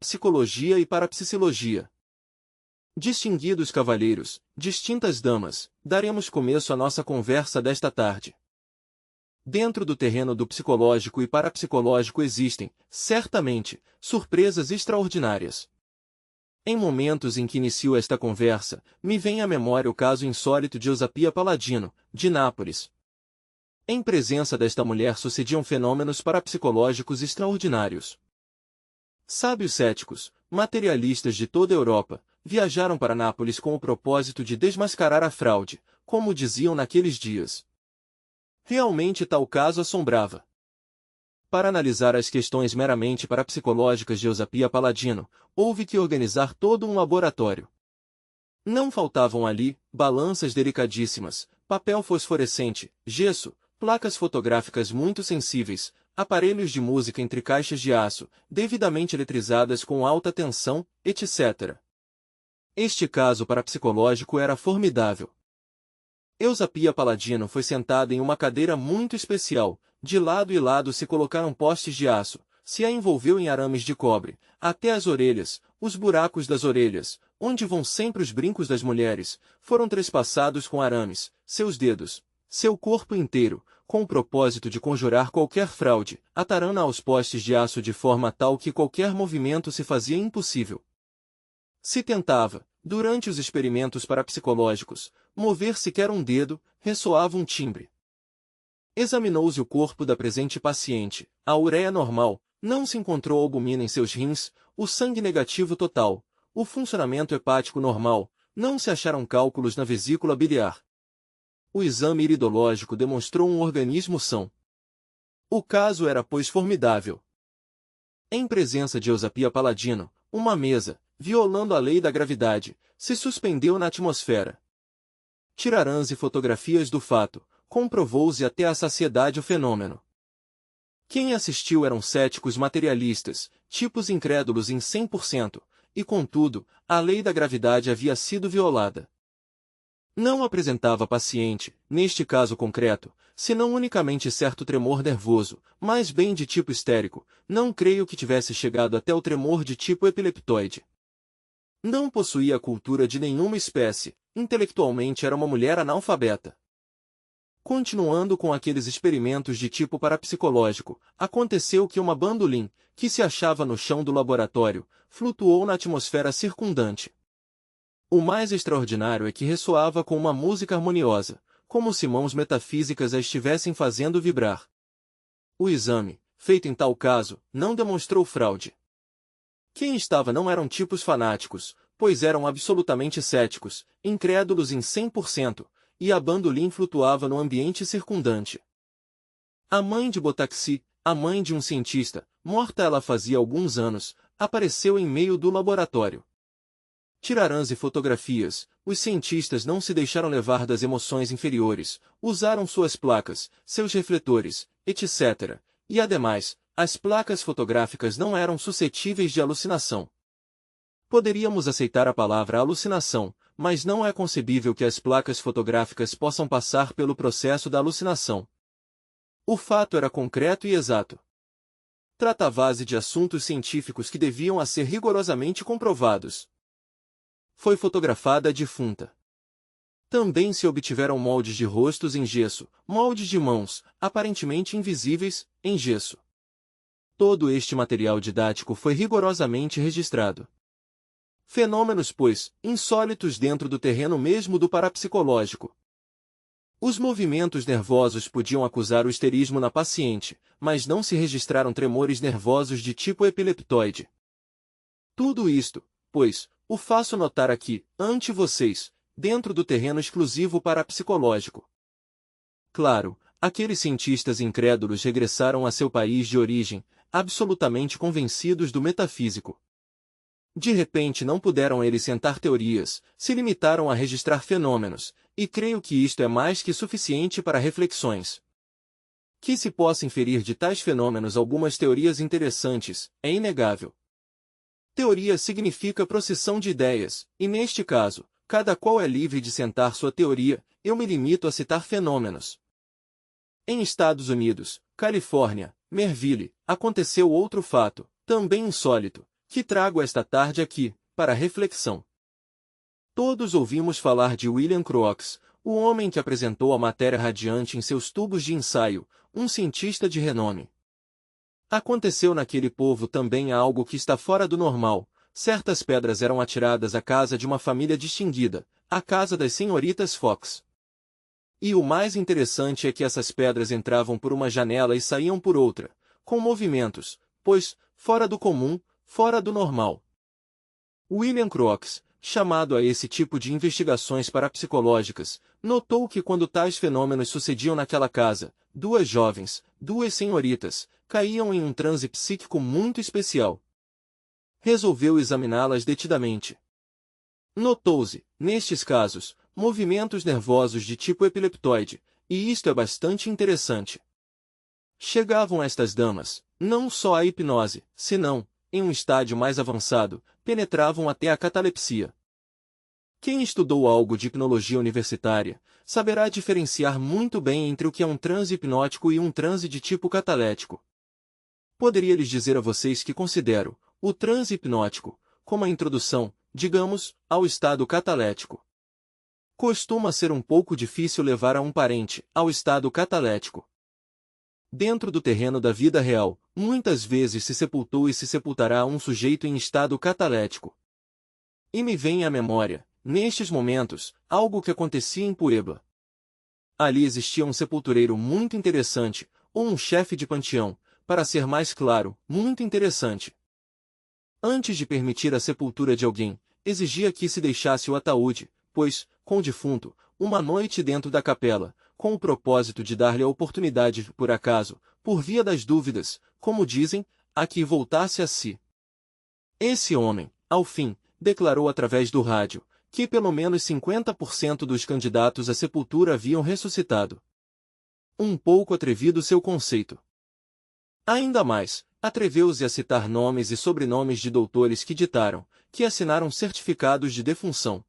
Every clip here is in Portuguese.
psicologia e parapsicologia. Distinguidos cavalheiros, distintas damas, daremos começo à nossa conversa desta tarde. Dentro do terreno do psicológico e parapsicológico existem, certamente, surpresas extraordinárias. Em momentos em que inicio esta conversa, me vem à memória o caso insólito de Eusapia Palladino, de Nápoles. Em presença desta mulher sucediam fenômenos parapsicológicos extraordinários. Sábios céticos, materialistas de toda a Europa, viajaram para Nápoles com o propósito de desmascarar a fraude, como diziam naqueles dias. Realmente tal caso assombrava. Para analisar as questões meramente parapsicológicas de Eusapia Palladino, houve que organizar todo um laboratório. Não faltavam ali balanças delicadíssimas, papel fosforescente, gesso, placas fotográficas muito sensíveis, aparelhos de música entre caixas de aço, devidamente eletrizadas com alta tensão, etc. Este caso parapsicológico era formidável. Eusapia Palladino foi sentada em uma cadeira muito especial. De lado e lado se colocaram postes de aço, se a envolveu em arames de cobre, até as orelhas, os buracos das orelhas, onde vão sempre os brincos das mulheres, foram trespassados com arames, seus dedos, seu corpo inteiro, com o propósito de conjurar qualquer fraude, atarana aos postes de aço de forma tal que qualquer movimento se fazia impossível. Se tentava, durante os experimentos parapsicológicos, mover sequer um dedo, ressoava um timbre. Examinou-se o corpo da presente paciente, a ureia normal, não se encontrou albumina em seus rins, o sangue negativo total, o funcionamento hepático normal, não se acharam cálculos na vesícula biliar. O exame iridológico demonstrou um organismo são. O caso era, pois, formidável. Em presença de Eusapia Palladino, uma mesa, violando a lei da gravidade, se suspendeu na atmosfera. Tiraram-se fotografias do fato, comprovou-se até a saciedade o fenômeno. Quem assistiu eram céticos materialistas, tipos incrédulos em 100%, e contudo, a lei da gravidade havia sido violada. Não apresentava paciente, neste caso concreto, senão unicamente certo tremor nervoso, mas bem de tipo histérico, não creio que tivesse chegado até o tremor de tipo epileptoide. Não possuía cultura de nenhuma espécie, intelectualmente era uma mulher analfabeta. Continuando com aqueles experimentos de tipo parapsicológico, aconteceu que uma bandolim, que se achava no chão do laboratório, flutuou na atmosfera circundante. O mais extraordinário é que ressoava com uma música harmoniosa, como se mãos metafísicas a estivessem fazendo vibrar. O exame, feito em tal caso, não demonstrou fraude. Quem estava não eram tipos fanáticos, pois eram absolutamente céticos, incrédulos em 100%, e a bandolim flutuava no ambiente circundante. A mãe de Botaxi, a mãe de um cientista, morta ela fazia alguns anos, apareceu em meio do laboratório. Tiraram-se fotografias, os cientistas não se deixaram levar das emoções inferiores, usaram suas placas, seus refletores, etc. E ademais, as placas fotográficas não eram suscetíveis de alucinação. Poderíamos aceitar a palavra alucinação, mas não é concebível que as placas fotográficas possam passar pelo processo da alucinação. O fato era concreto e exato. Tratava-se de assuntos científicos que deviam a ser rigorosamente comprovados. Foi fotografada a defunta. Também se obtiveram moldes de rostos em gesso, moldes de mãos, aparentemente invisíveis, em gesso. Todo este material didático foi rigorosamente registrado. Fenômenos, pois, insólitos dentro do terreno mesmo do parapsicológico. Os movimentos nervosos podiam acusar o histerismo na paciente, mas não se registraram tremores nervosos de tipo epileptoide. Tudo isto, pois, o faço notar aqui, ante vocês, dentro do terreno exclusivo parapsicológico. Claro, aqueles cientistas incrédulos regressaram a seu país de origem, absolutamente convencidos do metafísico. De repente não puderam eles sentar teorias, se limitaram a registrar fenômenos, e creio que isto é mais que suficiente para reflexões. Que se possa inferir de tais fenômenos algumas teorias interessantes, é inegável. Teoria significa procissão de ideias, e neste caso, cada qual é livre de sentar sua teoria, eu me limito a citar fenômenos. Em Estados Unidos, Califórnia, Merville, aconteceu outro fato, também insólito, que trago esta tarde aqui, para reflexão. Todos ouvimos falar de William Crookes, o homem que apresentou a matéria radiante em seus tubos de ensaio, um cientista de renome. Aconteceu naquele povo também algo que está fora do normal. Certas pedras eram atiradas à casa de uma família distinguida, a casa das senhoritas Fox. E o mais interessante é que essas pedras entravam por uma janela e saíam por outra, com movimentos, pois, fora do comum, fora do normal. William Crookes, chamado a esse tipo de investigações parapsicológicas, notou que quando tais fenômenos sucediam naquela casa, duas jovens, duas senhoritas, caíam em um transe psíquico muito especial. Resolveu examiná-las detidamente. Notou-se, nestes casos, movimentos nervosos de tipo epileptoide, e isto é bastante interessante. Chegavam estas damas, não só à hipnose, senão, em um estágio mais avançado, penetravam até a catalepsia. Quem estudou algo de hipnologia universitária, saberá diferenciar muito bem entre o que é um transe hipnótico e um transe de tipo catalético. Poderia lhes dizer a vocês que considero o transe hipnótico como a introdução, digamos, ao estado catalético. Costuma ser um pouco difícil levar a um parente ao estado catalético. Dentro do terreno da vida real, muitas vezes se sepultou e se sepultará um sujeito em estado catalético. E me vem à memória, nestes momentos, algo que acontecia em Puebla. Ali existia um sepultureiro muito interessante, ou um chefe de panteão, para ser mais claro, muito interessante. Antes de permitir a sepultura de alguém, exigia que se deixasse o ataúde, pois, com o defunto, uma noite dentro da capela, com o propósito de dar-lhe a oportunidade, por acaso, por via das dúvidas, como dizem, a que voltasse a si. Esse homem, ao fim, declarou através do rádio, que pelo menos 50% dos candidatos à sepultura haviam ressuscitado. Um pouco atrevido seu conceito. Ainda mais, atreveu-se a citar nomes e sobrenomes de doutores que ditaram, que assinaram certificados de defunção.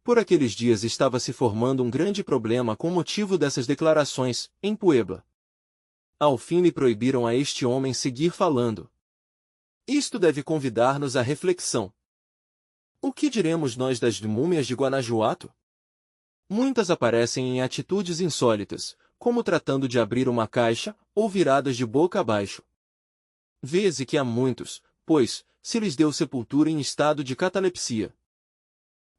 Por aqueles dias estava se formando um grande problema com motivo dessas declarações, em Puebla. Ao fim lhe proibiram a este homem seguir falando. Isto deve convidar-nos à reflexão. O que diremos nós das múmias de Guanajuato? Muitas aparecem em atitudes insólitas, como tratando de abrir uma caixa, ou viradas de boca abaixo. Vê-se que há muitos, pois, se lhes deu sepultura em estado de catalepsia.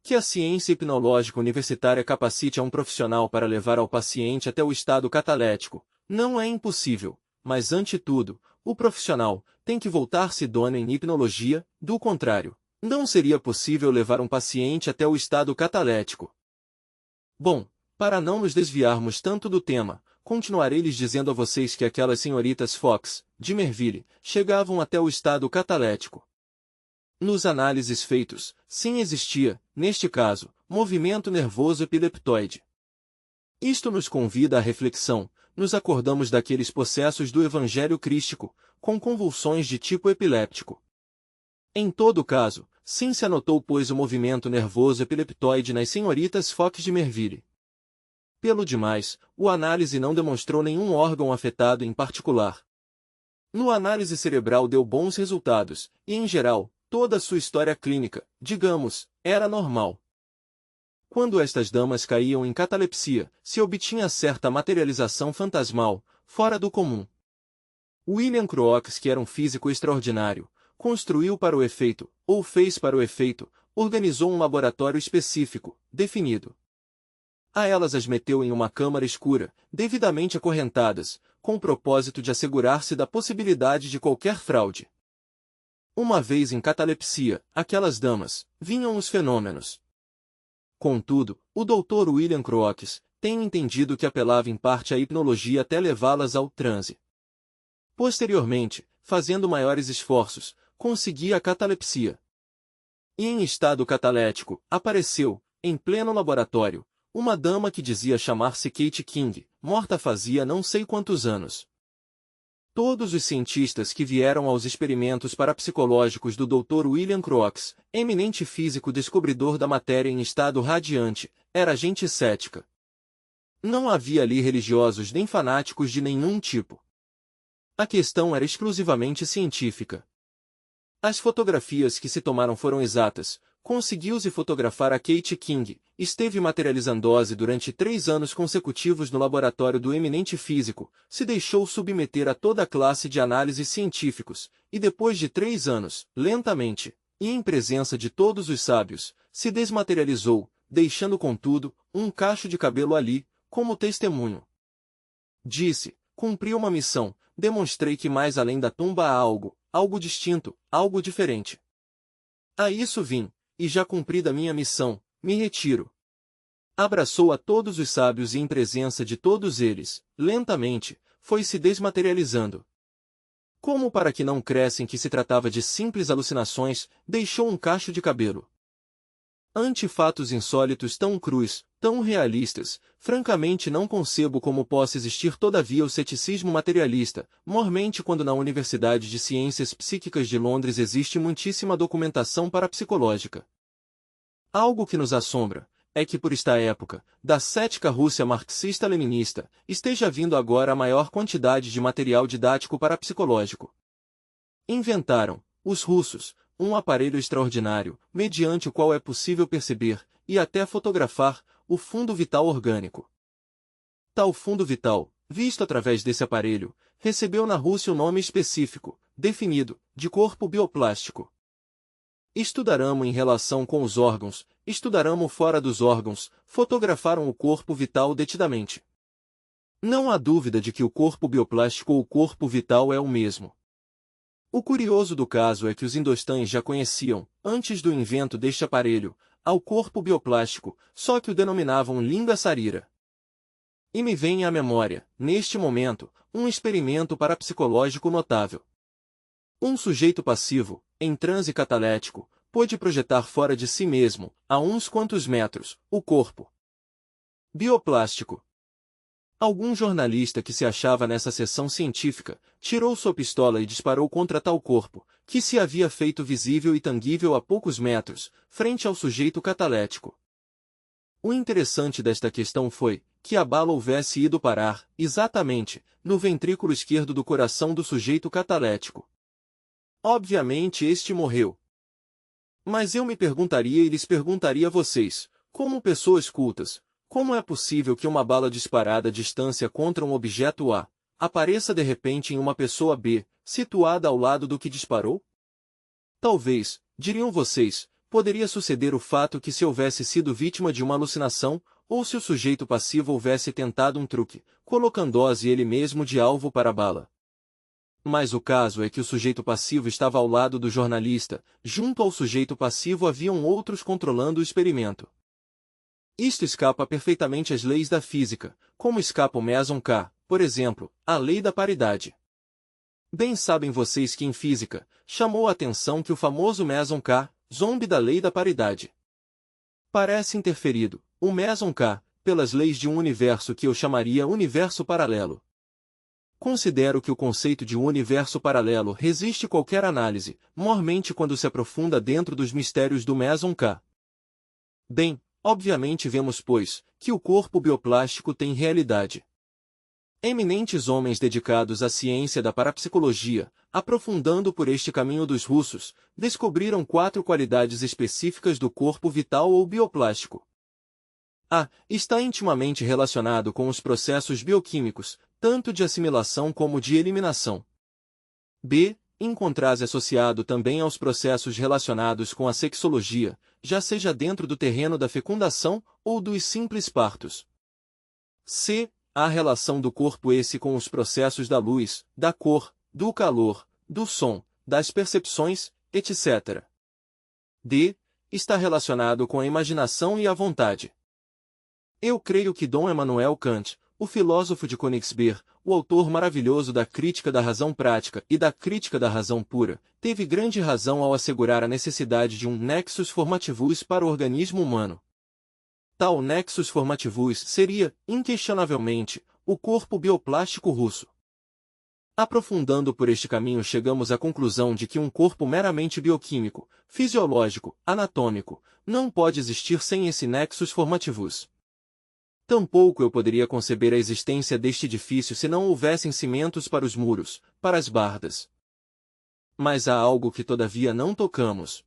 Que a ciência hipnológica universitária capacite a um profissional para levar ao paciente até o estado catalético, não é impossível, mas ante tudo, o profissional tem que voltar-se idôneo em hipnologia, do contrário, não seria possível levar um paciente até o estado catalético. Bom, para não nos desviarmos tanto do tema, continuarei lhes dizendo a vocês que aquelas senhoritas Fox, de Merville, chegavam até o estado catalético. Nos análises feitos, sim existia, neste caso, movimento nervoso epileptoide. Isto nos convida à reflexão, nos acordamos daqueles processos do Evangelho crístico, com convulsões de tipo epiléptico. Em todo caso, sim se anotou pois o movimento nervoso epileptoide nas senhoritas Fox de Merville. Pelo demais, o análise não demonstrou nenhum órgão afetado em particular. No análise cerebral deu bons resultados, e em geral, toda a sua história clínica, digamos, era normal. Quando estas damas caíam em catalepsia, se obtinha certa materialização fantasmal, fora do comum. William Crookes, que era um físico extraordinário, construiu para o efeito, ou fez para o efeito, organizou um laboratório específico, definido. A elas as meteu em uma câmara escura, devidamente acorrentadas, com o propósito de assegurar-se da possibilidade de qualquer fraude. Uma vez em catalepsia, aquelas damas, vinham os fenômenos. Contudo, o Dr. William Crookes tem entendido que apelava em parte à hipnologia até levá-las ao transe. Posteriormente, fazendo maiores esforços, conseguia a catalepsia. E em estado catalético, apareceu, em pleno laboratório, uma dama que dizia chamar-se Kate King, morta fazia não sei quantos anos. Todos os cientistas que vieram aos experimentos parapsicológicos do Dr. William Crookes, eminente físico descobridor da matéria em estado radiante, era gente cética. Não havia ali religiosos nem fanáticos de nenhum tipo. A questão era exclusivamente científica. As fotografias que se tomaram foram exatas. Conseguiu-se fotografar a Kate King. Esteve materializando-se durante 3 anos consecutivos no laboratório do eminente físico, se deixou submeter a toda a classe de análises científicos, e depois de 3 anos, lentamente, e em presença de todos os sábios, se desmaterializou, deixando contudo, um cacho de cabelo ali, como testemunho. Disse, cumpri uma missão, demonstrei que mais além da tumba há algo distinto, algo diferente. A isso vim, e já cumprida minha missão, me retiro. Abraçou a todos os sábios e em presença de todos eles, lentamente, foi se desmaterializando. Como para que não crescem que se tratava de simples alucinações, deixou um cacho de cabelo. Ante fatos insólitos tão crus, tão realistas, francamente não concebo como possa existir todavia o ceticismo materialista, mormente quando na Universidade de Ciências Psíquicas de Londres existe muitíssima documentação parapsicológica. Algo que nos assombra é que por esta época, da cética Rússia marxista-leninista, esteja vindo agora a maior quantidade de material didático parapsicológico. Inventaram, os russos, um aparelho extraordinário, mediante o qual é possível perceber, e até fotografar, o fundo vital orgânico. Tal fundo vital, visto através desse aparelho, recebeu na Rússia o nome específico, definido, de corpo bioplástico. Estudarão em relação com os órgãos, estudarão fora dos órgãos, fotografaram o corpo vital detidamente. Não há dúvida de que o corpo bioplástico ou o corpo vital é o mesmo. O curioso do caso é que os indostães já conheciam, antes do invento deste aparelho, ao corpo bioplástico, só que o denominavam língua sarira. E me vem à memória, neste momento, um experimento parapsicológico notável. Um sujeito passivo, em transe catalético, pôde projetar fora de si mesmo, a uns quantos metros, o corpo bioplástico. Algum jornalista que se achava nessa sessão científica, tirou sua pistola e disparou contra tal corpo, que se havia feito visível e tangível a poucos metros, frente ao sujeito catalético. O interessante desta questão foi, que a bala houvesse ido parar, exatamente, no ventrículo esquerdo do coração do sujeito catalético. Obviamente este morreu. Mas eu me perguntaria e lhes perguntaria a vocês, como pessoas cultas, como é possível que uma bala disparada à distância contra um objeto A, apareça de repente em uma pessoa B, situada ao lado do que disparou? Talvez, diriam vocês, poderia suceder o fato que se houvesse sido vítima de uma alucinação, ou se o sujeito passivo houvesse tentado um truque, colocando-se ele mesmo de alvo para a bala. Mas o caso é que o sujeito passivo estava ao lado do jornalista, junto ao sujeito passivo haviam outros controlando o experimento. Isto escapa perfeitamente às leis da física, como escapa o meson K, por exemplo, à lei da paridade. Bem sabem vocês que em física, chamou a atenção que o famoso meson K, zombe da lei da paridade. Parece interferido, o meson K, pelas leis de um universo que eu chamaria universo paralelo. Considero que o conceito de um universo paralelo resiste qualquer análise, mormente quando se aprofunda dentro dos mistérios do meson K. Bem, obviamente vemos, pois, que o corpo bioplástico tem realidade. Eminentes homens dedicados à ciência da parapsicologia, aprofundando por este caminho dos russos, descobriram 4 qualidades específicas do corpo vital ou bioplástico. A. Está intimamente relacionado com os processos bioquímicos, tanto de assimilação como de eliminação. B. Encontra-se associado também aos processos relacionados com a sexologia, já seja dentro do terreno da fecundação ou dos simples partos. C. A relação do corpo esse com os processos da luz, da cor, do calor, do som, das percepções, etc. D. Está relacionado com a imaginação e a vontade. Eu creio que Dom Emmanuel Kant, o filósofo de Königsberg, o autor maravilhoso da Crítica da Razão Prática e da Crítica da Razão Pura, teve grande razão ao assegurar a necessidade de um nexus formativus para o organismo humano. Tal nexus formativus seria, inquestionavelmente, o corpo bioplástico russo. Aprofundando por este caminho chegamos à conclusão de que um corpo meramente bioquímico, fisiológico, anatômico, não pode existir sem esse nexus formativus. Tampouco eu poderia conceber a existência deste edifício se não houvessem cimentos para os muros, para as bardas. Mas há algo que todavia não tocamos.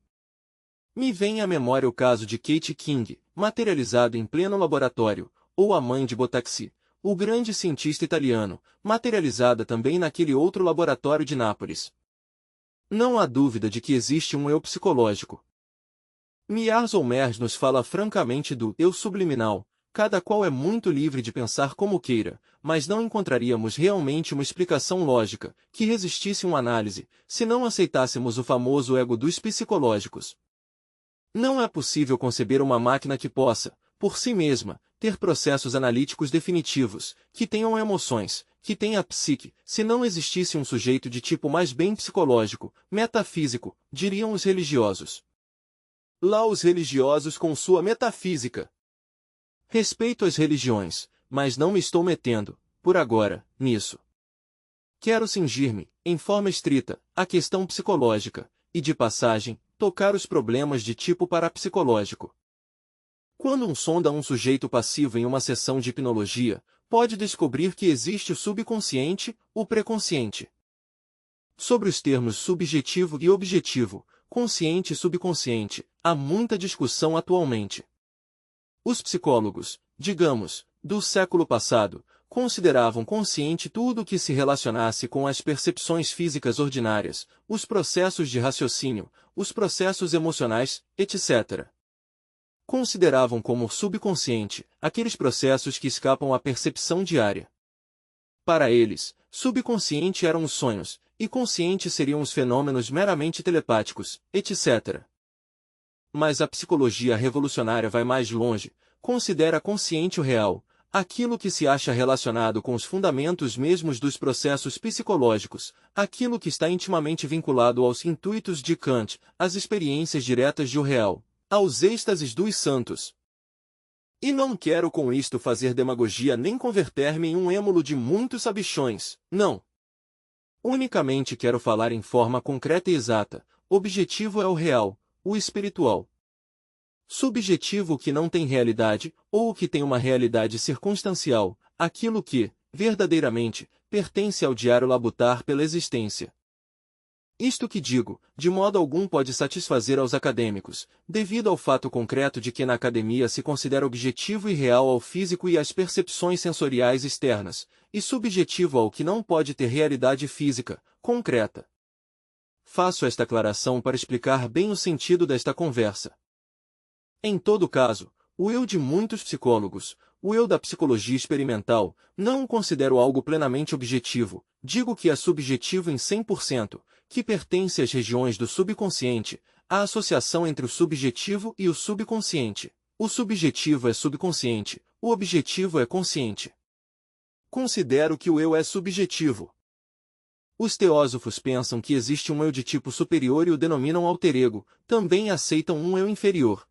Me vem à memória o caso de Kate King, materializado em pleno laboratório, ou a mãe de Botaxi, o grande cientista italiano, materializada também naquele outro laboratório de Nápoles. Não há dúvida de que existe um eu psicológico. Miars Olmers nos fala francamente do eu subliminal, cada qual é muito livre de pensar como queira, mas não encontraríamos realmente uma explicação lógica, que resistisse uma análise, se não aceitássemos o famoso ego dos psicológicos. Não é possível conceber uma máquina que possa, por si mesma, ter processos analíticos definitivos, que tenham emoções, que tenha psique, se não existisse um sujeito de tipo mais bem psicológico, metafísico, diriam os religiosos. Lá os religiosos com sua metafísica. Respeito as religiões, mas não me estou metendo, por agora, nisso. Quero cingir-me, em forma estrita, à questão psicológica, e de passagem, tocar os problemas de tipo parapsicológico. Quando sonda um sujeito passivo em uma sessão de hipnologia, pode descobrir que existe o subconsciente, o pré-consciente. Sobre os termos subjetivo e objetivo, consciente e subconsciente, há muita discussão atualmente. Os psicólogos, digamos, do século passado, consideravam consciente tudo o que se relacionasse com as percepções físicas ordinárias, os processos de raciocínio, os processos emocionais, etc. Consideravam como subconsciente aqueles processos que escapam à percepção diária. Para eles, subconsciente eram os sonhos, e consciente seriam os fenômenos meramente telepáticos, etc. Mas a psicologia revolucionária vai mais longe, considera consciente o real, aquilo que se acha relacionado com os fundamentos mesmos dos processos psicológicos, aquilo que está intimamente vinculado aos intuitos de Kant, às experiências diretas de o real, aos êxtases dos santos. E não quero com isto fazer demagogia nem converter-me em um êmulo de muitos sabichões, não. Unicamente quero falar em forma concreta e exata, objetivo é o real, o espiritual. Subjetivo o que não tem realidade, ou o que tem uma realidade circunstancial, aquilo que, verdadeiramente, pertence ao diário labutar pela existência. Isto que digo, de modo algum pode satisfazer aos acadêmicos, devido ao fato concreto de que na academia se considera objetivo e real ao físico e às percepções sensoriais externas, e subjetivo ao que não pode ter realidade física, concreta. Faço esta aclaração para explicar bem o sentido desta conversa. Em todo caso, o eu de muitos psicólogos, o eu da psicologia experimental, não o considero algo plenamente objetivo, digo que é subjetivo em 100%, que pertence às regiões do subconsciente, à associação entre o subjetivo e o subconsciente. O subjetivo é subconsciente, o objetivo é consciente. Considero que o eu é subjetivo. Os teósofos pensam que existe um eu de tipo superior e o denominam alter ego, também aceitam um eu inferior.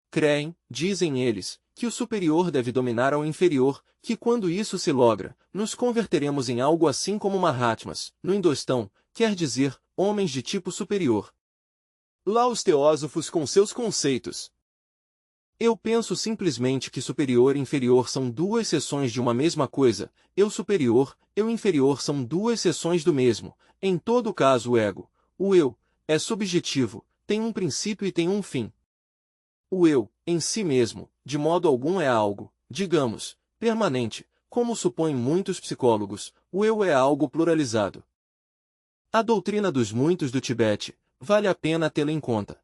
Creem, dizem eles, que o superior deve dominar ao inferior, que quando isso se logra, nos converteremos em algo assim como Mahatmas, no Hindostão, quer dizer, homens de tipo superior. Lá os teósofos com seus conceitos. Eu penso simplesmente que superior e inferior são duas seções de uma mesma coisa, eu superior, eu inferior são duas seções do mesmo, em todo caso o eu, é subjetivo, tem um princípio e tem um fim. O eu, em si mesmo, de modo algum é algo, digamos, permanente, como supõem muitos psicólogos, o eu é algo pluralizado. A doutrina dos muitos do Tibete, vale a pena tê-la em conta.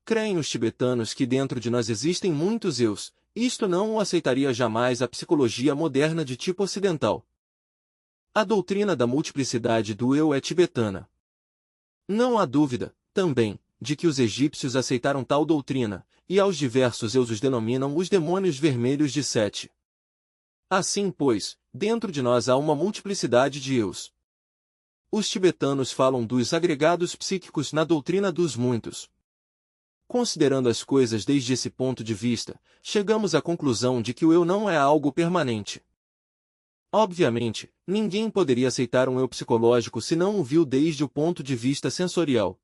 Creem os tibetanos que dentro de nós existem muitos eus, isto não o aceitaria jamais a psicologia moderna de tipo ocidental. A doutrina da multiplicidade do eu é tibetana. Não há dúvida, também, de que os egípcios aceitaram tal doutrina, e aos diversos eus os denominam os demônios vermelhos de Sete. Assim, pois, dentro de nós há uma multiplicidade de eus. Os tibetanos falam dos agregados psíquicos na doutrina dos muitos. Considerando as coisas desde esse ponto de vista, chegamos à conclusão de que o eu não é algo permanente. Obviamente, ninguém poderia aceitar um eu psicológico se não o viu desde o ponto de vista sensorial.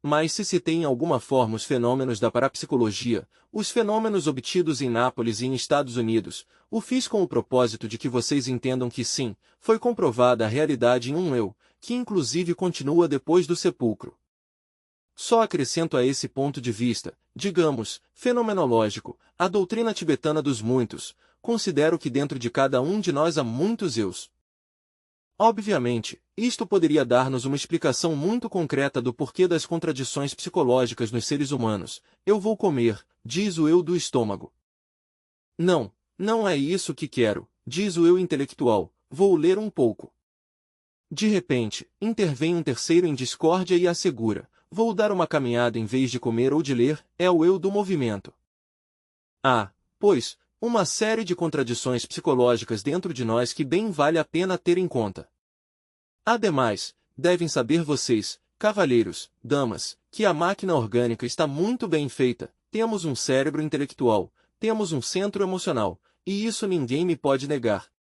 Mas se citei em alguma forma os fenômenos da parapsicologia, os fenômenos obtidos em Nápoles e em Estados Unidos, o fiz com o propósito de que vocês entendam que sim, foi comprovada a realidade em um eu, que inclusive continua depois do sepulcro. Só acrescento a esse ponto de vista, digamos, fenomenológico, a doutrina tibetana dos muitos, considero que dentro de cada um de nós há muitos eus. Obviamente, isto poderia dar-nos uma explicação muito concreta do porquê das contradições psicológicas nos seres humanos. Eu vou comer, diz o eu do estômago. Não, não é isso que quero, diz o eu intelectual, vou ler um pouco. De repente, intervém um terceiro em discórdia e assegura, vou dar uma caminhada em vez de comer ou de ler, é o eu do movimento. Ah, pois, uma série de contradições psicológicas dentro de nós que bem vale a pena ter em conta. Ademais, devem saber vocês, cavalheiros, damas, que a máquina orgânica está muito bem feita, temos um cérebro intelectual, temos um centro emocional, e isso ninguém me pode negar.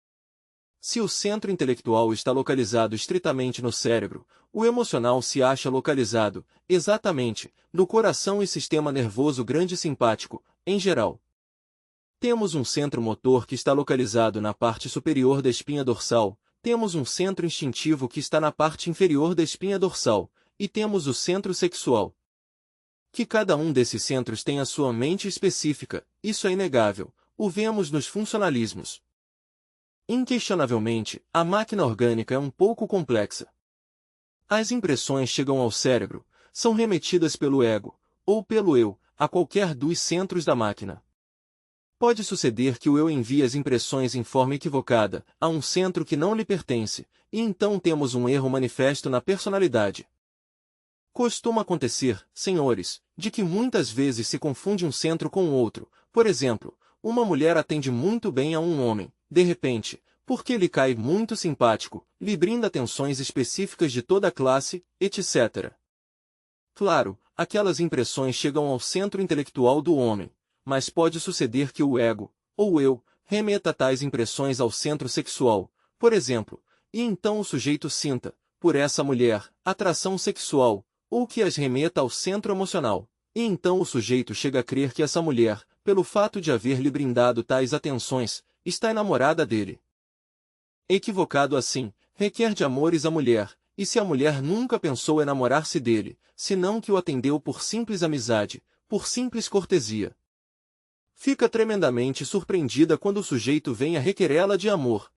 Se o centro intelectual está localizado estritamente no cérebro, o emocional se acha localizado, exatamente, no coração e sistema nervoso grande simpático, em geral. Temos um centro motor que está localizado na parte superior da espinha dorsal, temos um centro instintivo que está na parte inferior da espinha dorsal, e temos o centro sexual. Que cada um desses centros tem a sua mente específica, isso é inegável, o vemos nos funcionalismos. Inquestionavelmente, a máquina orgânica é um pouco complexa. As impressões chegam ao cérebro, são remetidas pelo ego, ou pelo eu, a qualquer dos centros da máquina. Pode suceder que o eu envie as impressões em forma equivocada, a um centro que não lhe pertence, e então temos um erro manifesto na personalidade. Costuma acontecer, senhores, de que muitas vezes se confunde um centro com outro. Por exemplo, uma mulher atende muito bem a um homem, de repente, porque lhe cai muito simpático, lhe brinda atenções específicas de toda a classe, etc. Claro, aquelas impressões chegam ao centro intelectual do homem, mas pode suceder que o ego, ou eu, remeta tais impressões ao centro sexual, por exemplo, e então o sujeito sinta, por essa mulher, atração sexual, ou que as remeta ao centro emocional, e então o sujeito chega a crer que essa mulher, pelo fato de haver-lhe brindado tais atenções, está enamorada dele. Equivocado assim, requer de amores a mulher, e se a mulher nunca pensou enamorar-se dele, senão que o atendeu por simples amizade, por simples cortesia. Fica tremendamente surpreendida quando o sujeito vem a requerê-la de amor.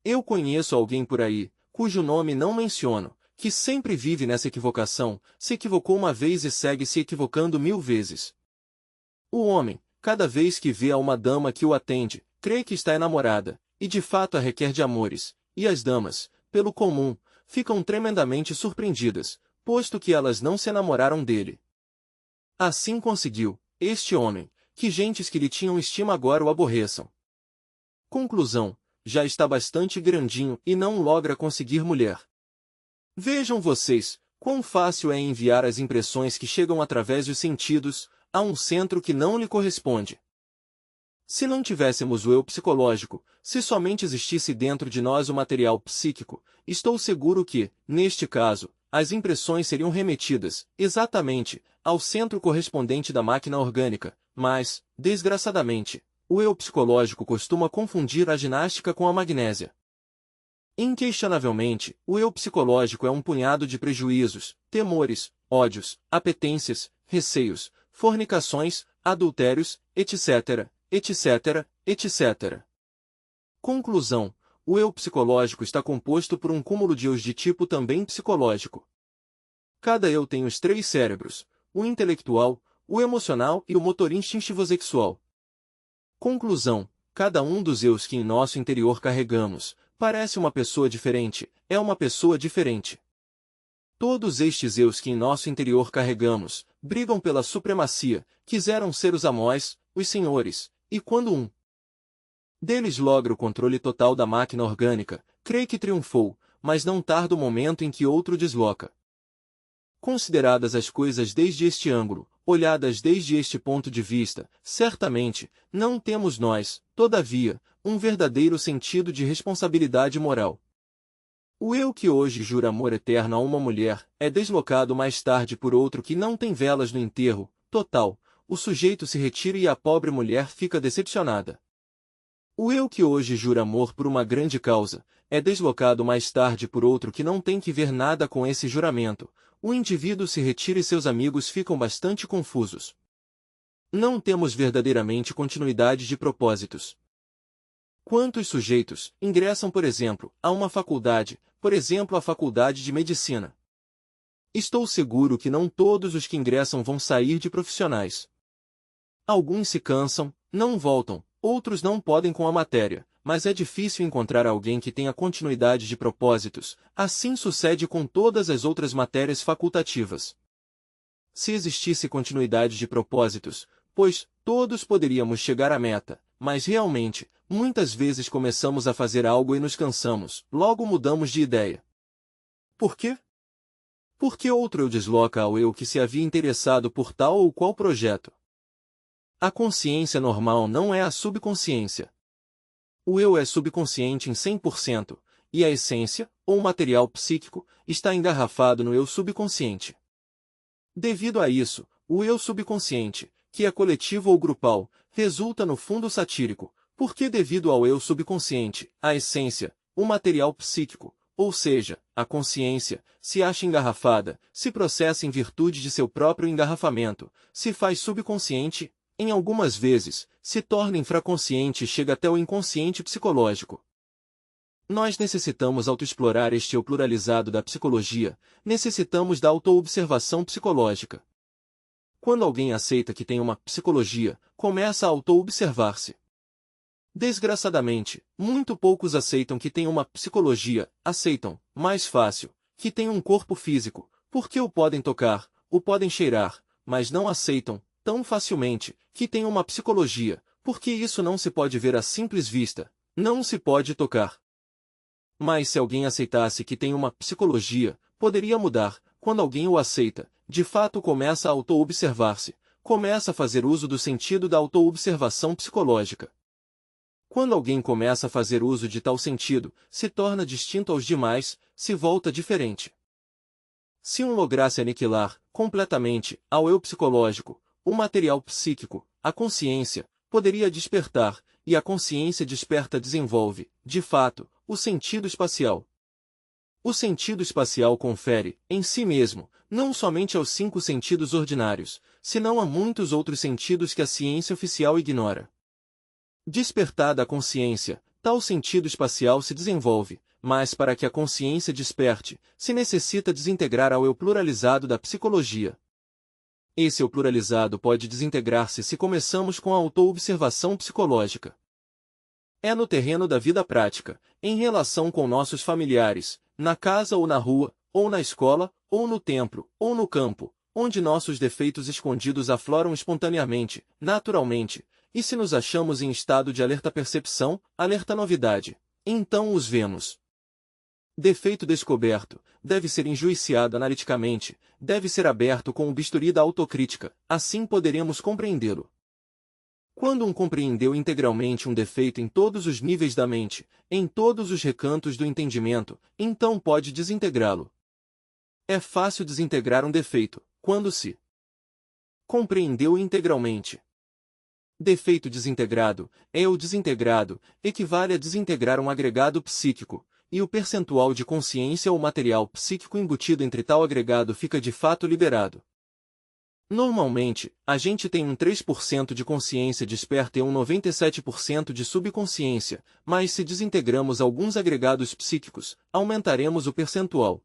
Eu conheço alguém por aí, cujo nome não menciono, que sempre vive nessa equivocação, se equivocou uma vez e segue se equivocando 1000 vezes. O homem, cada vez que vê a uma dama que o atende, crê que está enamorada, e de fato a requer de amores, e as damas, pelo comum, ficam tremendamente surpreendidas, posto que elas não se enamoraram dele. Assim conseguiu, este homem, que gentes que lhe tinham estima agora o aborreçam. Conclusão, já está bastante grandinho e não logra conseguir mulher. Vejam vocês, quão fácil é enviar as impressões que chegam através dos sentidos, a um centro que não lhe corresponde. Se não tivéssemos o eu psicológico, se somente existisse dentro de nós o material psíquico, estou seguro que, neste caso, as impressões seriam remetidas, exatamente, ao centro correspondente da máquina orgânica, mas, desgraçadamente, o eu psicológico costuma confundir a ginástica com a magnésia. Inquestionavelmente, o eu psicológico é um punhado de prejuízos, temores, ódios, apetências, receios, fornicações, adultérios, etc., etc., etc. Conclusão: o eu psicológico está composto por um cúmulo de eus de tipo também psicológico. Cada eu tem os 3 cérebros, o intelectual, o emocional e o motor instintivo-sexual. Conclusão: cada um dos eus que em nosso interior carregamos, parece uma pessoa diferente, é uma pessoa diferente. Todos estes eus que em nosso interior carregamos, brigam pela supremacia, quiseram ser os amós, os senhores, e quando um deles logra o controle total da máquina orgânica, crê que triunfou, mas não tarda o momento em que outro desloca. Consideradas as coisas desde este ângulo, olhadas desde este ponto de vista, certamente, não temos nós, todavia, um verdadeiro sentido de responsabilidade moral. O eu que hoje jura amor eterno a uma mulher é deslocado mais tarde por outro que não tem velas no enterro total. O sujeito se retira e a pobre mulher fica decepcionada. O eu que hoje jura amor por uma grande causa é deslocado mais tarde por outro que não tem que ver nada com esse juramento. O indivíduo se retira e seus amigos ficam bastante confusos. Não temos verdadeiramente continuidade de propósitos. Quantos sujeitos ingressam, por exemplo, a uma faculdade, por exemplo, a faculdade de medicina? Estou seguro que não todos os que ingressam vão sair de profissionais. Alguns se cansam, não voltam, outros não podem com a matéria, mas é difícil encontrar alguém que tenha continuidade de propósitos. Assim sucede com todas as outras matérias facultativas. Se existisse continuidade de propósitos, pois todos poderíamos chegar à meta, mas realmente, muitas vezes começamos a fazer algo e nos cansamos, logo mudamos de ideia. Por quê? Porque outro eu desloca ao eu que se havia interessado por tal ou qual projeto. A consciência normal não é a subconsciência. O eu é subconsciente em 100%, e a essência, ou material psíquico, está engarrafado no eu subconsciente. Devido a isso, o eu subconsciente, que é coletivo ou grupal, resulta no fundo satírico, porque devido ao eu subconsciente, a essência, o material psíquico, ou seja, a consciência, se acha engarrafada, se processa em virtude de seu próprio engarrafamento, se faz subconsciente, em algumas vezes, se torna infraconsciente e chega até o inconsciente psicológico. Nós necessitamos autoexplorar este eu pluralizado da psicologia, necessitamos da autoobservação psicológica. Quando alguém aceita que tem uma psicologia, começa a autoobservar-se. Desgraçadamente, muito poucos aceitam que tem uma psicologia, aceitam, mais fácil, que tem um corpo físico, porque o podem tocar, o podem cheirar, mas não aceitam, tão facilmente, que tem uma psicologia, porque isso não se pode ver à simples vista, não se pode tocar. Mas se alguém aceitasse que tem uma psicologia, poderia mudar. Quando alguém o aceita, de fato começa a auto-observar-se, começa a fazer uso do sentido da auto-observação psicológica. Quando alguém começa a fazer uso de tal sentido, se torna distinto aos demais, se volta diferente. Se um lograsse aniquilar, completamente, ao eu psicológico, o material psíquico, a consciência, poderia despertar, e a consciência desperta desenvolve, de fato, o sentido espacial. O sentido espacial confere, em si mesmo, não somente aos 5 sentidos ordinários, senão a muitos outros sentidos que a ciência oficial ignora. Despertada a consciência, tal sentido espacial se desenvolve, mas para que a consciência desperte, se necessita desintegrar ao eu pluralizado da psicologia. Esse eu pluralizado pode desintegrar-se se começamos com a autoobservação psicológica. É no terreno da vida prática, em relação com nossos familiares, na casa ou na rua, ou na escola, ou no templo, ou no campo, onde nossos defeitos escondidos afloram espontaneamente, naturalmente, e se nos achamos em estado de alerta percepção, alerta novidade, então os vemos. Defeito descoberto, deve ser enjuiciado analiticamente, deve ser aberto com o bisturi da autocrítica, assim poderemos compreendê-lo. Quando compreendeu integralmente um defeito em todos os níveis da mente, em todos os recantos do entendimento, então pode desintegrá-lo. É fácil desintegrar um defeito, quando se compreendeu integralmente. Defeito desintegrado, eu desintegrado, equivale a desintegrar um agregado psíquico, e o percentual de consciência ou material psíquico embutido entre tal agregado fica de fato liberado. Normalmente, a gente tem um 3% de consciência desperta e um 97% de subconsciência, mas se desintegramos alguns agregados psíquicos, aumentaremos o percentual.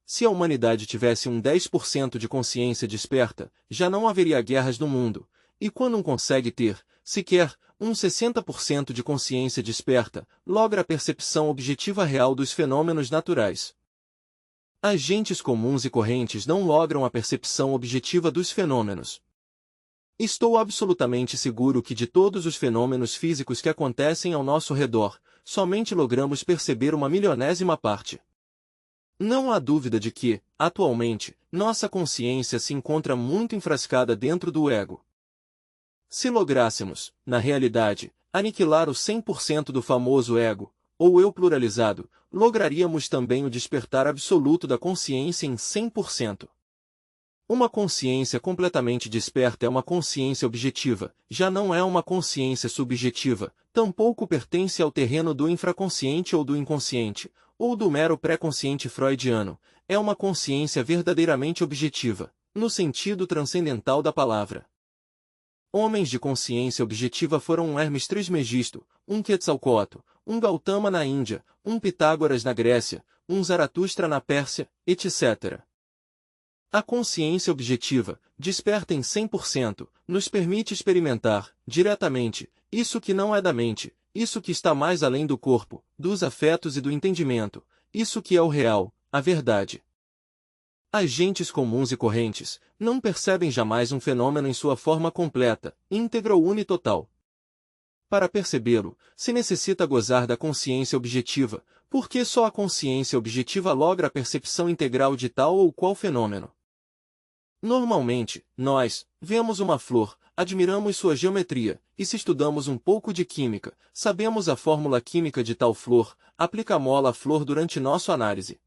Se a humanidade tivesse um 10% de consciência desperta, já não haveria guerras no mundo, e quando consegue ter, sequer, um 60% de consciência desperta, logra a percepção objetiva real dos fenômenos naturais. Agentes comuns e correntes não logram a percepção objetiva dos fenômenos. Estou absolutamente seguro que de todos os fenômenos físicos que acontecem ao nosso redor, somente logramos perceber uma milionésima parte. Não há dúvida de que, atualmente, nossa consciência se encontra muito enfrascada dentro do ego. Se lográssemos, na realidade, aniquilar o 100% do famoso ego, ou eu pluralizado, lograríamos também o despertar absoluto da consciência em 100%. Uma consciência completamente desperta é uma consciência objetiva, já não é uma consciência subjetiva, tampouco pertence ao terreno do infraconsciente ou do inconsciente, ou do mero pré-consciente freudiano, é uma consciência verdadeiramente objetiva, no sentido transcendental da palavra. Homens de consciência objetiva foram um Hermes Trismegisto, um Quetzalcoatl, um Gautama na Índia, um Pitágoras na Grécia, um Zaratustra na Pérsia, etc. A consciência objetiva, desperta em 100%, nos permite experimentar, diretamente, isso que não é da mente, isso que está mais além do corpo, dos afetos e do entendimento, isso que é o real, a verdade. As gentes comuns e correntes não percebem jamais um fenômeno em sua forma completa, íntegra ou unitotal. Para percebê-lo, se necessita gozar da consciência objetiva, porque só a consciência objetiva logra a percepção integral de tal ou qual fenômeno. Normalmente, nós vemos uma flor, admiramos sua geometria, e se estudamos um pouco de química, sabemos a fórmula química de tal flor, aplicamo-la à flor durante nossa análise.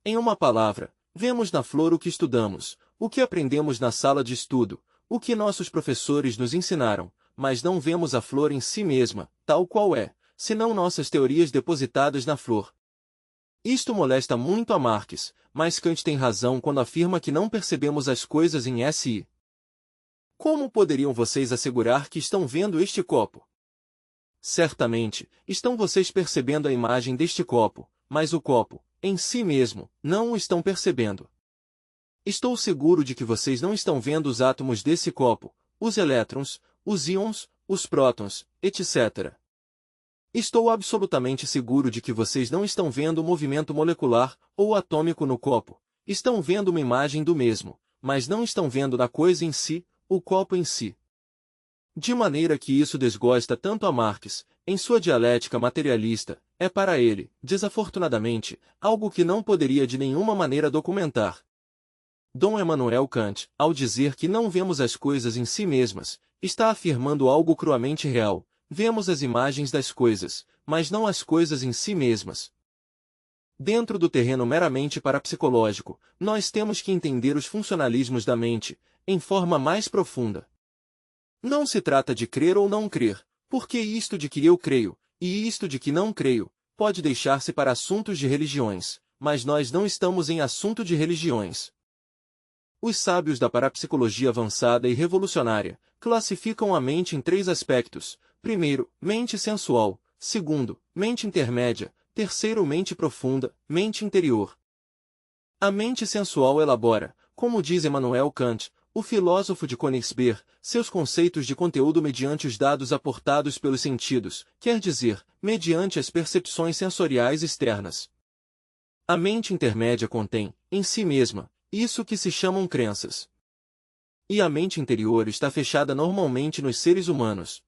Em uma palavra, vemos na flor o que estudamos, o que aprendemos na sala de estudo, o que nossos professores nos ensinaram, mas não vemos a flor em si mesma, tal qual é, senão nossas teorias depositadas na flor. Isto molesta muito a Marx, mas Kant tem razão quando afirma que não percebemos as coisas em si. Como poderiam vocês assegurar que estão vendo este copo? Certamente, estão vocês percebendo a imagem deste copo, mas o copo, em si mesmo, não o estão percebendo. Estou seguro de que vocês não estão vendo os átomos desse copo, os elétrons, os íons, os prótons, etc. Estou absolutamente seguro de que vocês não estão vendo o movimento molecular ou atômico no copo. Estão vendo uma imagem do mesmo, mas não estão vendo na coisa em si, o copo em si. De maneira que isso desgosta tanto a Marx, em sua dialética materialista, é para ele, desafortunadamente, algo que não poderia de nenhuma maneira documentar. Dom Emmanuel Kant, ao dizer que não vemos as coisas em si mesmas, está afirmando algo cruamente real. Vemos as imagens das coisas, mas não as coisas em si mesmas. Dentro do terreno meramente parapsicológico, nós temos que entender os funcionalismos da mente, em forma mais profunda. Não se trata de crer ou não crer, porque isto de que eu creio, e isto de que não creio, pode deixar-se para assuntos de religiões, mas nós não estamos em assunto de religiões. Os sábios da parapsicologia avançada e revolucionária classificam a mente em 3 aspectos. Primeiro, mente sensual. Segundo, mente intermédia. Terceiro, mente profunda, mente interior. A mente sensual elabora, como diz Emmanuel Kant, o filósofo de Königsberg, seus conceitos de conteúdo mediante os dados aportados pelos sentidos, quer dizer, mediante as percepções sensoriais externas. A mente intermédia contém, em si mesma, isso que se chamam crenças. E a mente interior está fechada normalmente nos seres humanos.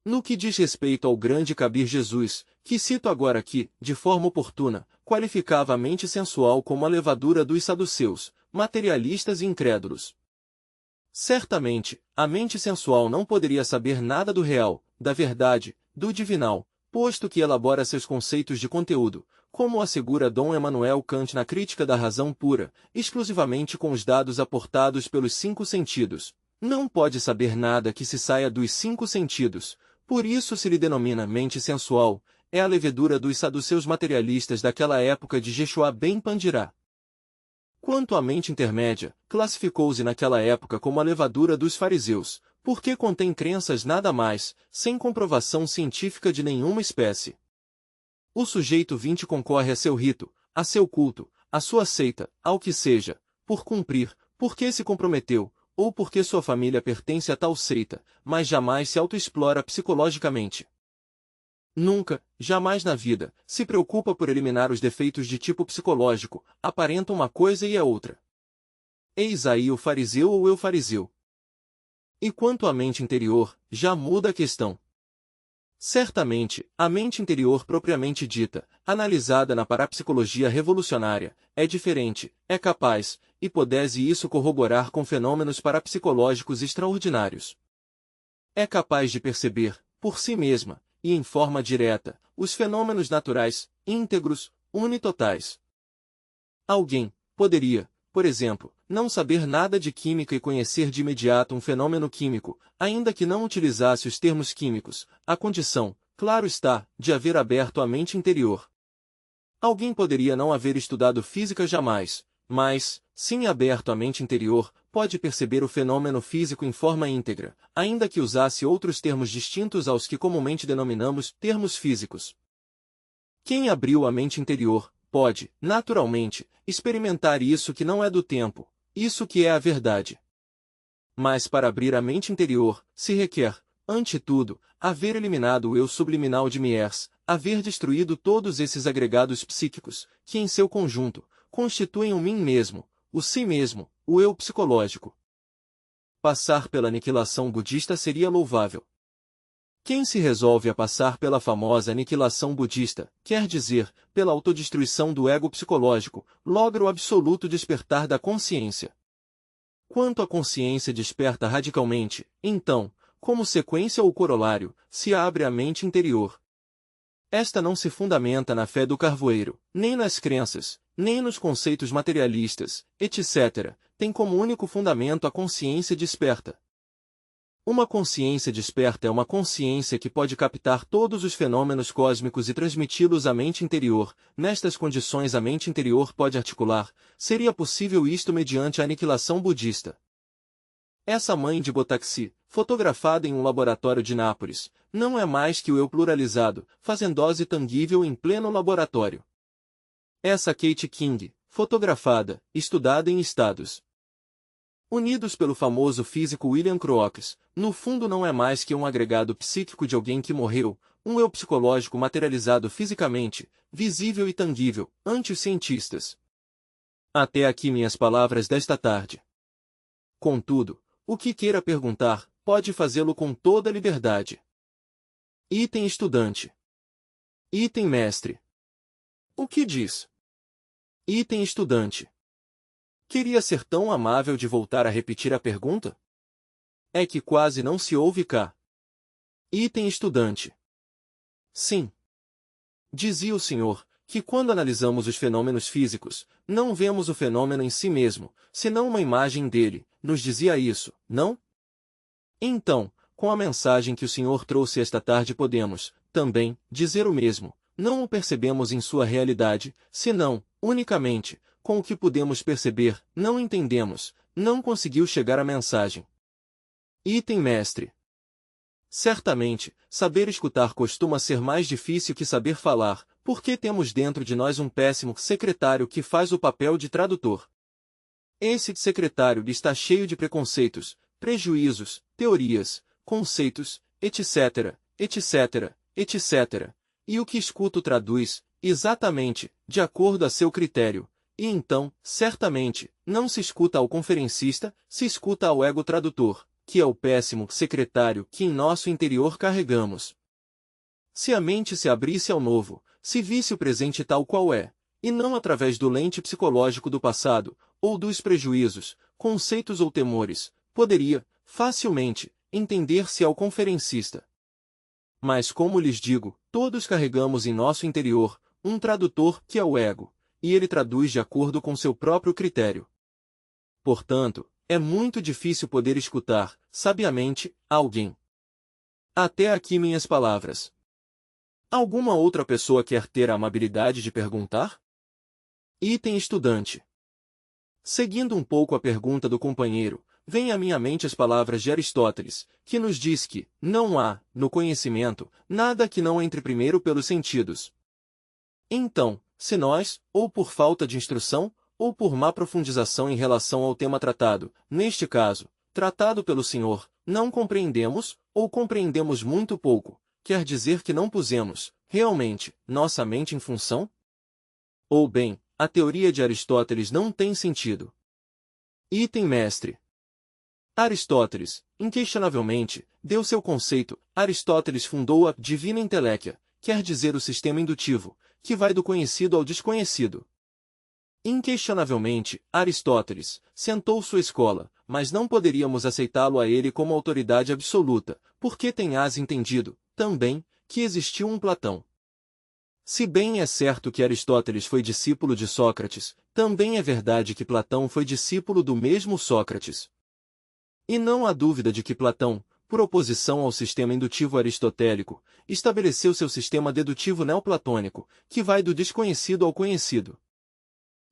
No que diz respeito ao grande Kabir Jesus, que cito agora aqui, de forma oportuna, qualificava a mente sensual como a levadura dos saduceus, materialistas e incrédulos. Certamente, a mente sensual não poderia saber nada do real, da verdade, do divinal, posto que elabora seus conceitos de conteúdo, como assegura Dom Emmanuel Kant na Crítica da Razão Pura, exclusivamente com os dados aportados pelos 5 sentidos. Não pode saber nada que se saia dos 5 sentidos, por isso se lhe denomina mente sensual, é a levedura dos saduceus materialistas daquela época de Jeshua ben Pandirá. Quanto à mente intermédia, classificou-se naquela época como a levadura dos fariseus, porque contém crenças nada mais, sem comprovação científica de nenhuma espécie. O sujeito 20 concorre a seu rito, a seu culto, a sua seita, ao que seja, por cumprir, porque se comprometeu, ou porque sua família pertence a tal seita, mas jamais se autoexplora psicologicamente. Nunca, jamais na vida, se preocupa por eliminar os defeitos de tipo psicológico, aparenta uma coisa e é outra. Eis aí o fariseu ou eu fariseu. E quanto à mente interior, já muda a questão. Certamente, a mente interior propriamente dita, analisada na parapsicologia revolucionária, é diferente, é capaz, e pudesse isso corroborar com fenômenos parapsicológicos extraordinários. É capaz de perceber, por si mesma, e em forma direta, os fenômenos naturais, íntegros, unitotais. Alguém poderia, por exemplo, não saber nada de química e conhecer de imediato um fenômeno químico, ainda que não utilizasse os termos químicos, a condição, claro está, de haver aberto a mente interior. Alguém poderia não haver estudado física jamais, mas, sim aberto a mente interior, pode perceber o fenômeno físico em forma íntegra, ainda que usasse outros termos distintos aos que comumente denominamos termos físicos. Quem abriu a mente interior, pode, naturalmente, experimentar isso que não é do tempo, isso que é a verdade. Mas para abrir a mente interior, se requer, ante tudo, haver eliminado o eu subliminal de Mies, haver destruído todos esses agregados psíquicos, que em seu conjunto, constituem o mim mesmo, o si mesmo, o eu psicológico. Passar pela aniquilação budista seria louvável. Quem se resolve a passar pela famosa aniquilação budista, quer dizer, pela autodestruição do ego psicológico, logra o absoluto despertar da consciência. Quanto a consciência desperta radicalmente, então, como sequência ou corolário, se abre a mente interior. Esta não se fundamenta na fé do carvoeiro, nem nas crenças, nem nos conceitos materialistas, etc., tem como único fundamento a consciência desperta. Uma consciência desperta é uma consciência que pode captar todos os fenômenos cósmicos e transmiti-los à mente interior. Nestas condições a mente interior pode articular, seria possível isto mediante a aniquilação budista. Essa mãe de Botaxi, fotografada em um laboratório de Nápoles, não é mais que o eu pluralizado, fazendose tangível em pleno laboratório. Essa Kate King, fotografada, estudada em estados unidos pelo famoso físico William Crookes, no fundo não é mais que um agregado psíquico de alguém que morreu, um eu psicológico materializado fisicamente, visível e tangível, ante os cientistas. Até aqui minhas palavras desta tarde. Contudo, o que queira perguntar, pode fazê-lo com toda liberdade. Item estudante. Item mestre. O que diz? Item estudante. Queria ser tão amável de voltar a repetir a pergunta? É que quase não se ouve cá. Item estudante. Sim. Dizia o senhor, que quando analisamos os fenômenos físicos, não vemos o fenômeno em si mesmo, senão uma imagem dele, nos dizia isso, não? Então, com a mensagem que o senhor trouxe esta tarde podemos, também, dizer o mesmo, não o percebemos em sua realidade, senão, unicamente, com o que podemos perceber, não entendemos, não conseguiu chegar a mensagem. Item mestre. Certamente, saber escutar costuma ser mais difícil que saber falar, porque temos dentro de nós um péssimo secretário que faz o papel de tradutor. Esse secretário está cheio de preconceitos, prejuízos, teorias, conceitos, etc., etc., etc., e o que escuta traduz, exatamente, de acordo a seu critério. E então, certamente, não se escuta ao conferencista, se escuta ao ego tradutor, que é o péssimo secretário que em nosso interior carregamos. Se a mente se abrisse ao novo, se visse o presente tal qual é, e não através do lente psicológico do passado, ou dos prejuízos, conceitos ou temores, poderia, facilmente, entender-se ao conferencista. Mas como lhes digo, todos carregamos em nosso interior um tradutor que é o ego, e ele traduz de acordo com seu próprio critério. Portanto, é muito difícil poder escutar, sabiamente, alguém. Até aqui minhas palavras. Alguma outra pessoa quer ter a amabilidade de perguntar? Item estudante. Seguindo um pouco a pergunta do companheiro, vem à minha mente as palavras de Aristóteles, que nos diz que não há, no conhecimento, nada que não entre primeiro pelos sentidos. Então, se nós, ou por falta de instrução, ou por má profundização em relação ao tema tratado, neste caso, tratado pelo senhor, não compreendemos, ou compreendemos muito pouco, quer dizer que não pusemos, realmente, nossa mente em função? Ou bem, a teoria de Aristóteles não tem sentido. Item mestre. Aristóteles, inquestionavelmente, deu seu conceito. Aristóteles fundou a Divina Inteléquia, quer dizer o sistema indutivo, que vai do conhecido ao desconhecido. Inquestionavelmente, Aristóteles sentou sua escola, mas não poderíamos aceitá-lo a ele como autoridade absoluta, porque tenhas entendido, também, que existiu um Platão. Se bem é certo que Aristóteles foi discípulo de Sócrates, também é verdade que Platão foi discípulo do mesmo Sócrates. E não há dúvida de que Platão, por oposição ao sistema indutivo aristotélico, estabeleceu seu sistema dedutivo neoplatônico, que vai do desconhecido ao conhecido.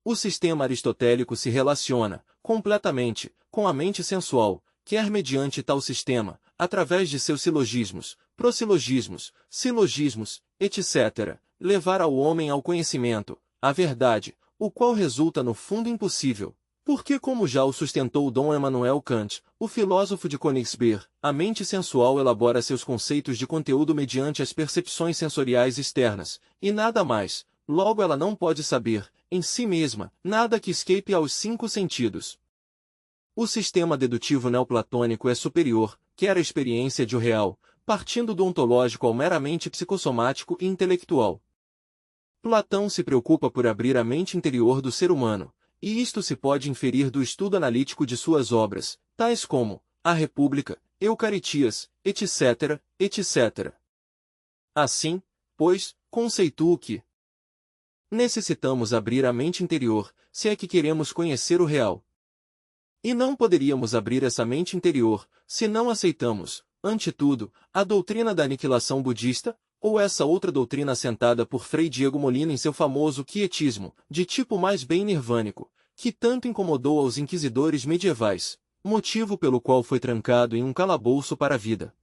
O sistema aristotélico se relaciona, completamente, com a mente sensual, quer mediante tal sistema, através de seus silogismos, prosilogismos, silogismos, etc., levar ao homem ao conhecimento, à verdade, o qual resulta no fundo impossível. Porque, como já o sustentou Dom Emmanuel Kant, o filósofo de Königsberg, a mente sensual elabora seus conceitos de conteúdo mediante as percepções sensoriais externas, e nada mais. Logo ela não pode saber, em si mesma, nada que escape aos 5 sentidos. O sistema dedutivo neoplatônico é superior, quer a experiência de o real, partindo do ontológico ao meramente psicossomático e intelectual. Platão se preocupa por abrir a mente interior do ser humano, e isto se pode inferir do estudo analítico de suas obras, tais como A República, Eucaritias, etc., etc. Assim, pois, conceituo que necessitamos abrir a mente interior, se é que queremos conhecer o real. E não poderíamos abrir essa mente interior, se não aceitamos, ante tudo, a doutrina da aniquilação budista, ou essa outra doutrina assentada por Frei Diego Molina em seu famoso quietismo, de tipo mais bem nirvânico, que tanto incomodou aos inquisidores medievais, motivo pelo qual foi trancado em um calabouço para a vida.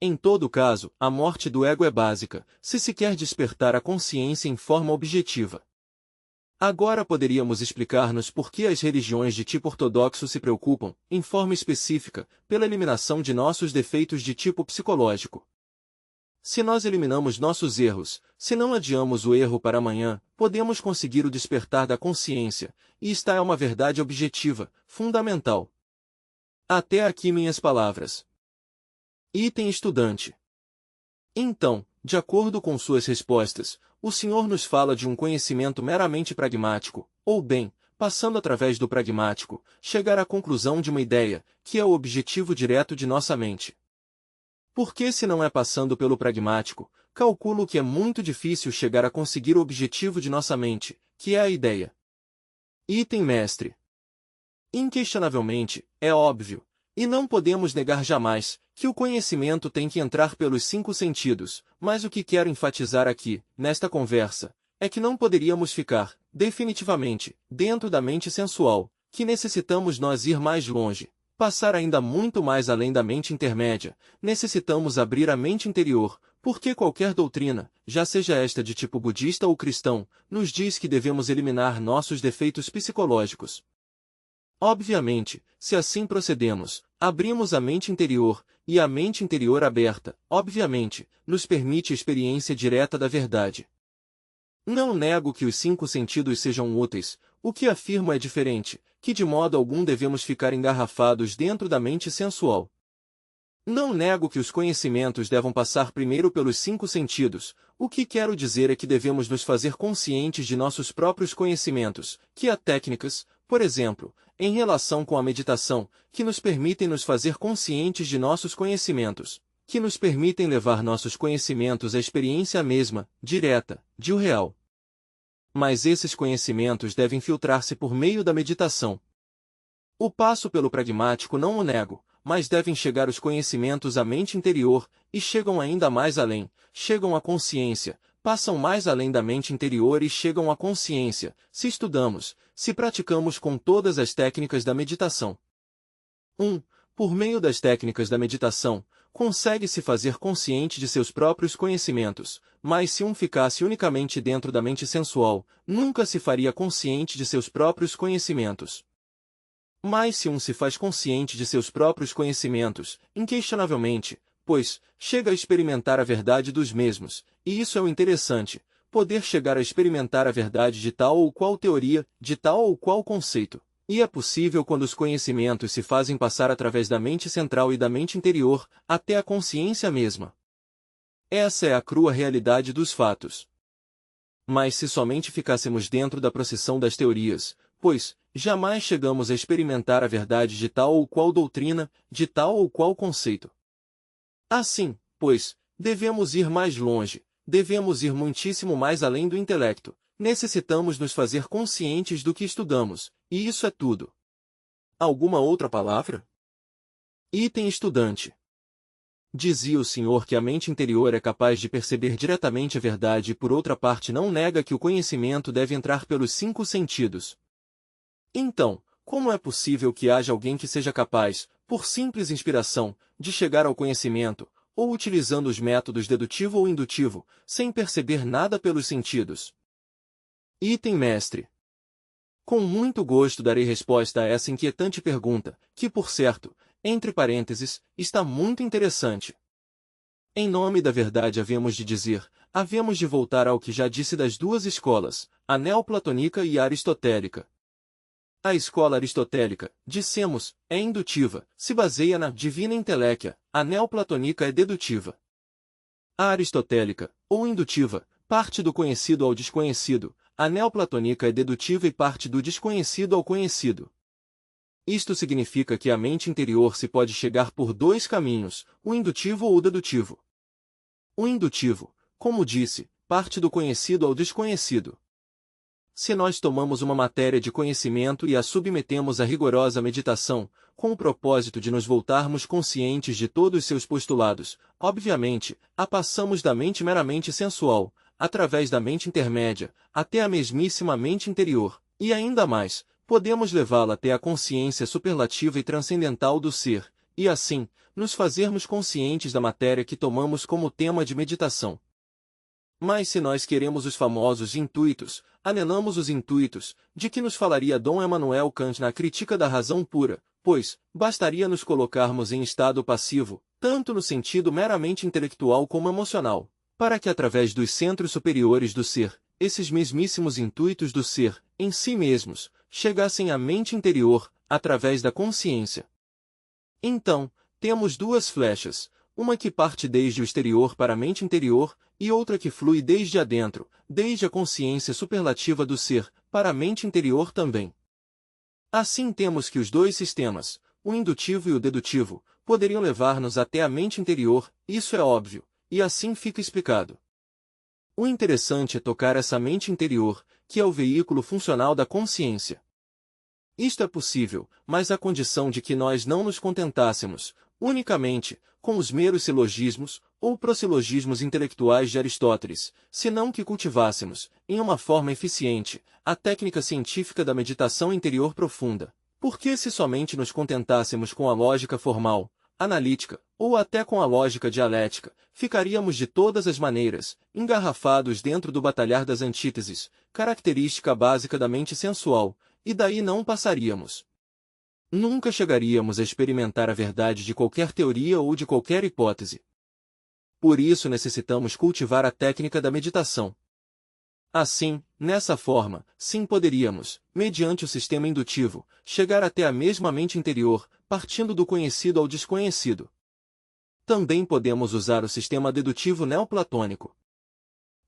Em todo caso, a morte do ego é básica, se quer despertar a consciência em forma objetiva. Agora poderíamos explicar-nos por que as religiões de tipo ortodoxo se preocupam, em forma específica, pela eliminação de nossos defeitos de tipo psicológico. Se nós eliminamos nossos erros, se não adiamos o erro para amanhã, podemos conseguir o despertar da consciência, e esta é uma verdade objetiva, fundamental. Até aqui minhas palavras. Item estudante. Então, de acordo com suas respostas, o senhor nos fala de um conhecimento meramente pragmático, ou bem, passando através do pragmático, chegar à conclusão de uma ideia, que é o objetivo direto de nossa mente. Porque se não é passando pelo pragmático, calculo que é muito difícil chegar a conseguir o objetivo de nossa mente, que é a ideia. Item mestre. Inquestionavelmente, é óbvio, e não podemos negar jamais, que o conhecimento tem que entrar pelos 5 sentidos, mas o que quero enfatizar aqui, nesta conversa, é que não poderíamos ficar, definitivamente, dentro da mente sensual, que necessitamos nós ir mais longe. Passar ainda muito mais além da mente intermédia, necessitamos abrir a mente interior, porque qualquer doutrina, já seja esta de tipo budista ou cristão, nos diz que devemos eliminar nossos defeitos psicológicos. Obviamente, se assim procedemos, abrimos a mente interior, e a mente interior aberta, obviamente, nos permite a experiência direta da verdade. Não nego que os 5 sentidos sejam úteis, o que afirmo é diferente, que de modo algum devemos ficar engarrafados dentro da mente sensual. Não nego que os conhecimentos devam passar primeiro pelos 5 sentidos, o que quero dizer é que devemos nos fazer conscientes de nossos próprios conhecimentos, que há técnicas, por exemplo, em relação com a meditação, que nos permitem nos fazer conscientes de nossos conhecimentos, que nos permitem levar nossos conhecimentos à experiência mesma, direta, de o real. Mas esses conhecimentos devem filtrar-se por meio da meditação. O passo pelo pragmático não o nego, mas devem chegar os conhecimentos à mente interior, e chegam ainda mais além, chegam à consciência, passam mais além da mente interior e chegam à consciência, se estudamos, se praticamos com todas as técnicas da meditação. 1. Por meio das técnicas da meditação, consegue-se fazer consciente de seus próprios conhecimentos, mas se um ficasse unicamente dentro da mente sensual, nunca se faria consciente de seus próprios conhecimentos. Mas se um se faz consciente de seus próprios conhecimentos, inquestionavelmente, pois, chega a experimentar a verdade dos mesmos, e isso é o interessante, poder chegar a experimentar a verdade de tal ou qual teoria, de tal ou qual conceito. E é possível quando os conhecimentos se fazem passar através da mente central e da mente interior, até a consciência mesma. Essa é a crua realidade dos fatos. Mas se somente ficássemos dentro da procissão das teorias, pois, jamais chegamos a experimentar a verdade de tal ou qual doutrina, de tal ou qual conceito. Assim, pois, Devemos ir mais longe, devemos ir muitíssimo mais além do intelecto. Necessitamos nos fazer conscientes do que estudamos, e isso é tudo. Alguma outra palavra? Item estudante. Dizia o senhor que a mente interior é capaz de perceber diretamente a verdade e por outra parte não nega que o conhecimento deve entrar pelos 5 sentidos. Então, como é possível que haja alguém que seja capaz, por simples inspiração, de chegar ao conhecimento, ou utilizando os métodos dedutivo ou indutivo, sem perceber nada pelos sentidos? Item mestre. Com muito gosto darei resposta a essa inquietante pergunta, que por certo, entre parênteses, está muito interessante. Em nome da verdade havemos de dizer, havemos de voltar ao que já disse das duas escolas, a neoplatônica e a aristotélica. A escola aristotélica, dissemos, é indutiva, se baseia na divina inteléquia, a neoplatônica é dedutiva. A aristotélica, ou indutiva, parte do conhecido ao desconhecido, a neoplatônica é dedutiva e parte do desconhecido ao conhecido. Isto significa que a mente interior se pode chegar por 2 caminhos, o indutivo ou o dedutivo. O indutivo, como disse, parte do conhecido ao desconhecido. Se nós tomamos uma matéria de conhecimento e a submetemos a rigorosa meditação, com o propósito de nos voltarmos conscientes de todos seus postulados, obviamente, a passamos da mente meramente sensual, através da mente intermédia, até a mesmíssima mente interior, e ainda mais, podemos levá-la até a consciência superlativa e transcendental do ser, e assim, nos fazermos conscientes da matéria que tomamos como tema de meditação. Mas se nós queremos os famosos intuitos, anelamos os intuitos, de que nos falaria Dom Emmanuel Kant na Crítica da Razão Pura, pois, bastaria nos colocarmos em estado passivo, tanto no sentido meramente intelectual como emocional, para que através dos centros superiores do ser, esses mesmíssimos intuitos do ser, em si mesmos, chegassem à mente interior, através da consciência. Então, temos 2 flechas, uma que parte desde o exterior para a mente interior, e outra que flui desde adentro, desde a consciência superlativa do ser, para a mente interior também. Assim temos que os 2 sistemas, o indutivo e o dedutivo, poderiam levar-nos até a mente interior, isso é óbvio, e assim fica explicado. O interessante é tocar essa mente interior, que é o veículo funcional da consciência. Isto é possível, mas à condição de que nós não nos contentássemos, unicamente, com os meros silogismos, ou prosilogismos intelectuais de Aristóteles, senão que cultivássemos, em uma forma eficiente, a técnica científica da meditação interior profunda. Porque se somente nos contentássemos com a lógica formal, analítica, ou até com a lógica dialética, ficaríamos de todas as maneiras, engarrafados dentro do batalhar das antíteses, característica básica da mente sensual, e daí não passaríamos. Nunca chegaríamos a experimentar a verdade de qualquer teoria ou de qualquer hipótese. Por isso necessitamos cultivar a técnica da meditação. Assim, nessa forma, sim poderíamos, mediante o sistema indutivo, chegar até a mesma mente interior, partindo do conhecido ao desconhecido. Também podemos usar o sistema dedutivo neoplatônico.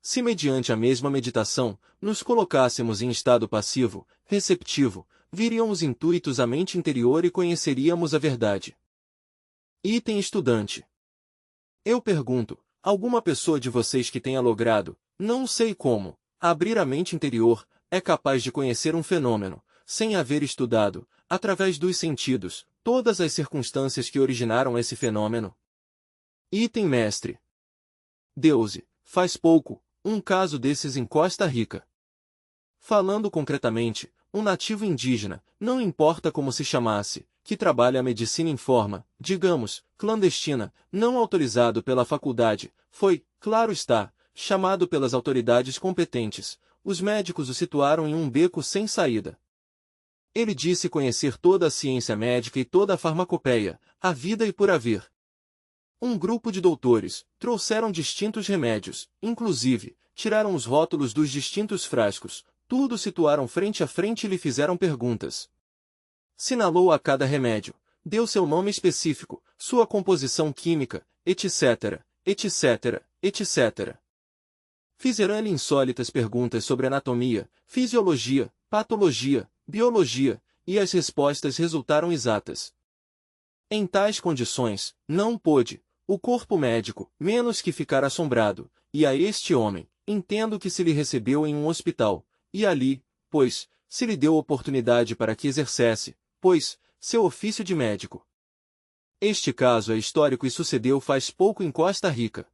Se mediante a mesma meditação, nos colocássemos em estado passivo, receptivo, viriam os intuitos à mente interior e conheceríamos a verdade. Item estudante. Eu pergunto, alguma pessoa de vocês que tenha logrado, não sei como, abrir a mente interior, é capaz de conhecer um fenômeno, sem haver estudado, através dos sentidos, todas as circunstâncias que originaram esse fenômeno? Item mestre. Deuze, faz pouco, um caso desses em Costa Rica. Falando concretamente, um nativo indígena, não importa como se chamasse, que trabalha a medicina em forma, digamos, clandestina, não autorizado pela faculdade, foi, claro está, chamado pelas autoridades competentes. Os médicos o situaram em um beco sem saída. Ele disse conhecer toda a ciência médica e toda a farmacopeia, a vida e por haver. Um grupo de doutores trouxeram distintos remédios, inclusive, tiraram os rótulos dos distintos frascos, tudo situaram frente a frente e lhe fizeram perguntas. Sinalou a cada remédio, deu seu nome específico, sua composição química, etc., etc., etc. Fizeram-lhe insólitas perguntas sobre anatomia, fisiologia, patologia, biologia, e as respostas resultaram exatas. Em tais condições, não pôde, o corpo médico, menos que ficar assombrado, e a este homem, entendo que se lhe recebeu em um hospital, e ali, pois, se lhe deu oportunidade para que exercesse, pois, seu ofício de médico. Este caso é histórico e sucedeu faz pouco em Costa Rica.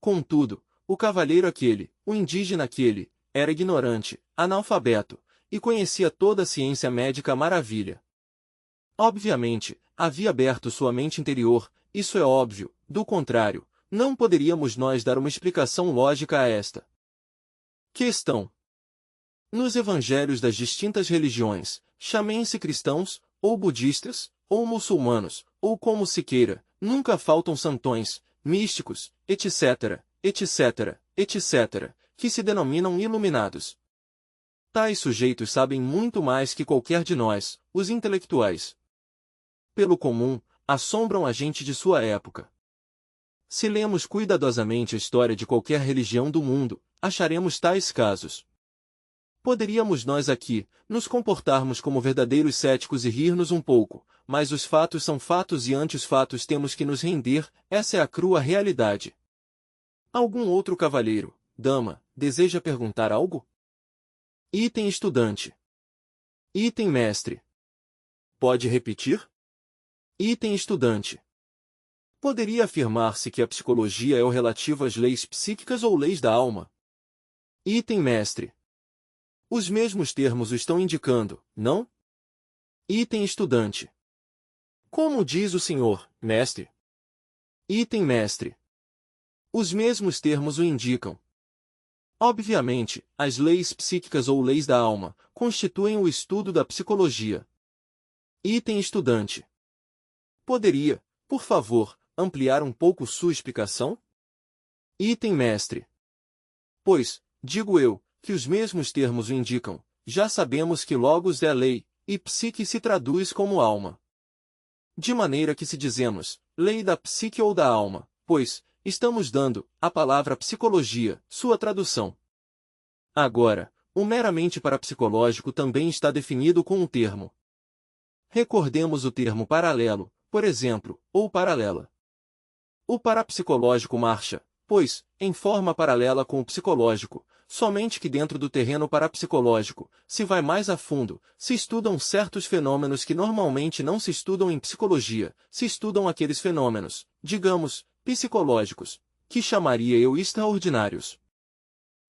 Contudo, o cavalheiro aquele, o indígena aquele, era ignorante, analfabeto, e conhecia toda a ciência médica à maravilha. Obviamente, havia aberto sua mente interior, isso é óbvio, do contrário, não poderíamos nós dar uma explicação lógica a esta questão. Nos evangelhos das distintas religiões, chamem-se cristãos, ou budistas, ou muçulmanos, ou como se queira, nunca faltam santões, místicos, etc., etc., etc., que se denominam iluminados. Tais sujeitos sabem muito mais que qualquer de nós, os intelectuais. Pelo comum, assombram a gente de sua época. Se lemos cuidadosamente a história de qualquer religião do mundo, acharemos tais casos. Poderíamos nós aqui, nos comportarmos como verdadeiros céticos e rir-nos um pouco, mas os fatos são fatos e ante os fatos temos que nos render, essa é a crua realidade. Algum outro cavalheiro, dama, deseja perguntar algo? Item estudante. Item mestre. Pode repetir? Item estudante. Poderia afirmar-se que a psicologia é o relativo às leis psíquicas ou leis da alma? Item mestre. Os mesmos termos o estão indicando, não? Item estudante. Como diz o senhor, mestre? Item mestre. Os mesmos termos o indicam. Obviamente, as leis psíquicas ou leis da alma constituem o estudo da psicologia. Item estudante. Poderia, por favor, ampliar um pouco sua explicação? Item mestre. Pois, digo eu, que os mesmos termos o indicam, já sabemos que logos é lei, e psique se traduz como alma. De maneira que se dizemos, lei da psique ou da alma, pois, estamos dando, a palavra psicologia, sua tradução. Agora, o meramente parapsicológico também está definido com um termo. Recordemos o termo paralelo, por exemplo, ou paralela. O parapsicológico marcha, pois, em forma paralela com o psicológico, somente que dentro do terreno parapsicológico, se vai mais a fundo, se estudam certos fenômenos que normalmente não se estudam em psicologia, se estudam aqueles fenômenos, digamos, psicológicos, que chamaria eu extraordinários.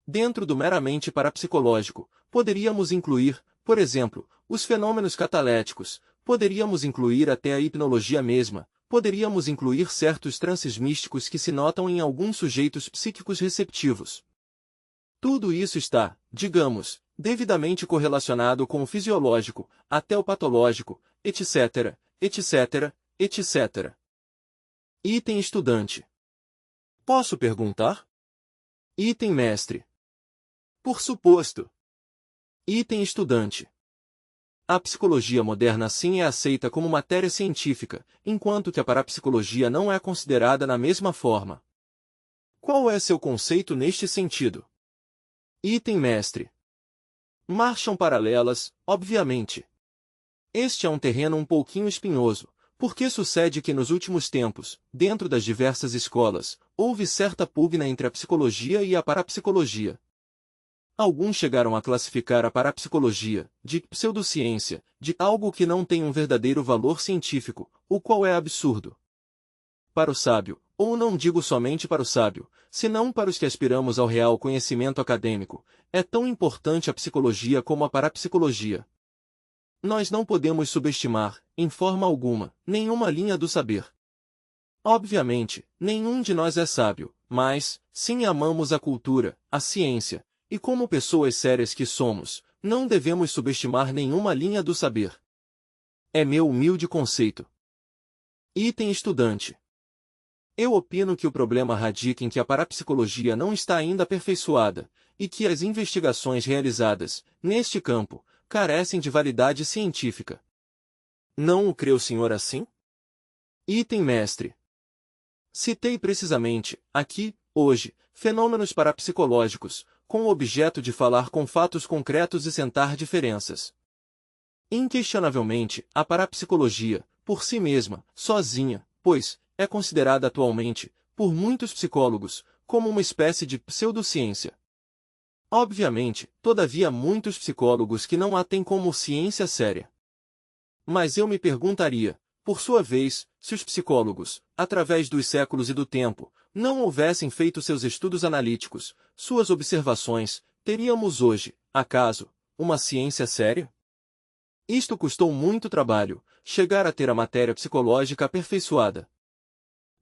Dentro do meramente parapsicológico, poderíamos incluir, por exemplo, os fenômenos cataléticos, poderíamos incluir até a hipnologia mesma, poderíamos incluir certos transes místicos que se notam em alguns sujeitos psíquicos receptivos. Tudo isso está, digamos, devidamente correlacionado com o fisiológico, até o patológico, etc., etc., etc. Item estudante. Posso perguntar? Item mestre. Por suposto. Item estudante. A psicologia moderna sim é aceita como matéria científica, enquanto que a parapsicologia não é considerada na mesma forma. Qual é seu conceito neste sentido? Item mestre. Marcham paralelas, obviamente. Este é um terreno um pouquinho espinhoso, porque sucede que nos últimos tempos, dentro das diversas escolas, houve certa pugna entre a psicologia e a parapsicologia. Alguns chegaram a classificar a parapsicologia de pseudociência, de algo que não tem um verdadeiro valor científico, o qual é absurdo. Para o sábio, ou não digo somente para o sábio, senão para os que aspiramos ao real conhecimento acadêmico, é tão importante a psicologia como a parapsicologia. Nós não podemos subestimar, em forma alguma, nenhuma linha do saber. Obviamente, nenhum de nós é sábio, mas, sim amamos a cultura, a ciência, e como pessoas sérias que somos, não devemos subestimar nenhuma linha do saber. É meu humilde conceito. Item estudante. Eu opino que o problema radica em que a parapsicologia não está ainda aperfeiçoada, e que as investigações realizadas, neste campo, carecem de validade científica. Não o crê o senhor assim? Item mestre. Citei precisamente, aqui, hoje, fenômenos parapsicológicos, com o objeto de falar com fatos concretos e sentar diferenças. Inquestionavelmente, a parapsicologia, por si mesma, sozinha, pois, é considerada atualmente, por muitos psicólogos, como uma espécie de pseudociência. Obviamente, todavia há muitos psicólogos que não a têm como ciência séria. Mas eu me perguntaria, por sua vez, se os psicólogos, através dos séculos e do tempo, não houvessem feito seus estudos analíticos, suas observações, teríamos hoje, acaso, uma ciência séria? Isto custou muito trabalho, chegar a ter a matéria psicológica aperfeiçoada.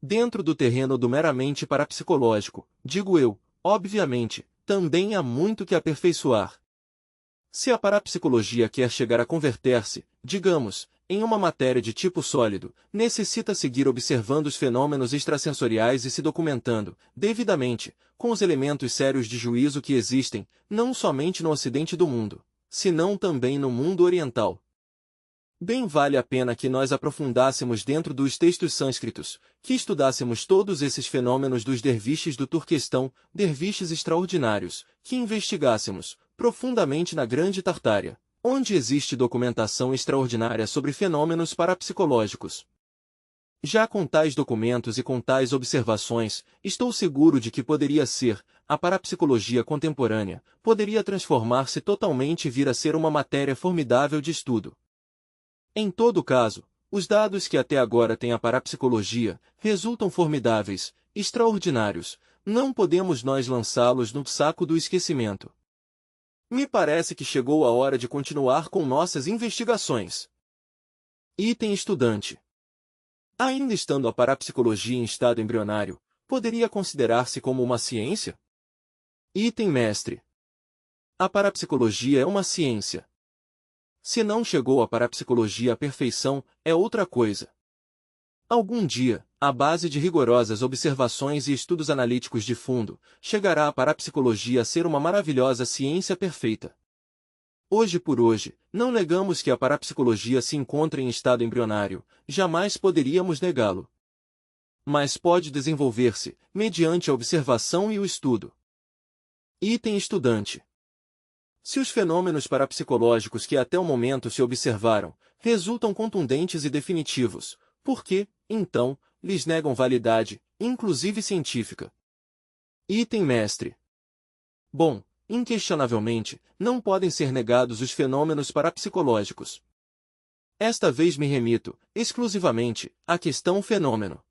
Dentro do terreno do meramente parapsicológico, digo eu, obviamente, também há muito que aperfeiçoar. Se a parapsicologia quer chegar a converter-se, digamos, em uma matéria de tipo sólido, necessita seguir observando os fenômenos extrasensoriais e se documentando, devidamente, com os elementos sérios de juízo que existem, não somente no ocidente do mundo, senão também no mundo oriental. Bem vale a pena que nós aprofundássemos dentro dos textos sânscritos, que estudássemos todos esses fenômenos dos derviches do Turquestão, derviches extraordinários, que investigássemos, profundamente na Grande Tartária, onde existe documentação extraordinária sobre fenômenos parapsicológicos. Já com tais documentos e com tais observações, estou seguro de que poderia ser, a parapsicologia contemporânea, poderia transformar-se totalmente e vir a ser uma matéria formidável de estudo. Em todo caso, os dados que até agora tem a parapsicologia resultam formidáveis, extraordinários, não podemos nós lançá-los no saco do esquecimento. Me parece que chegou a hora de continuar com nossas investigações. Item estudante. Ainda estando a parapsicologia em estado embrionário, poderia considerar-se como uma ciência? Item mestre. A parapsicologia é uma ciência. Se não chegou a parapsicologia à perfeição, é outra coisa. Algum dia, à base de rigorosas observações e estudos analíticos de fundo, chegará a parapsicologia a ser uma maravilhosa ciência perfeita. Hoje por hoje, não negamos que a parapsicologia se encontra em estado embrionário, jamais poderíamos negá-lo. Mas pode desenvolver-se, mediante a observação e o estudo. Item estudante. Se os fenômenos parapsicológicos que até o momento se observaram, resultam contundentes e definitivos, por que, então, lhes negam validade, inclusive científica? Item mestre. Bom, inquestionavelmente, não podem ser negados os fenômenos parapsicológicos. Esta vez me remito, exclusivamente, à questão fenômeno.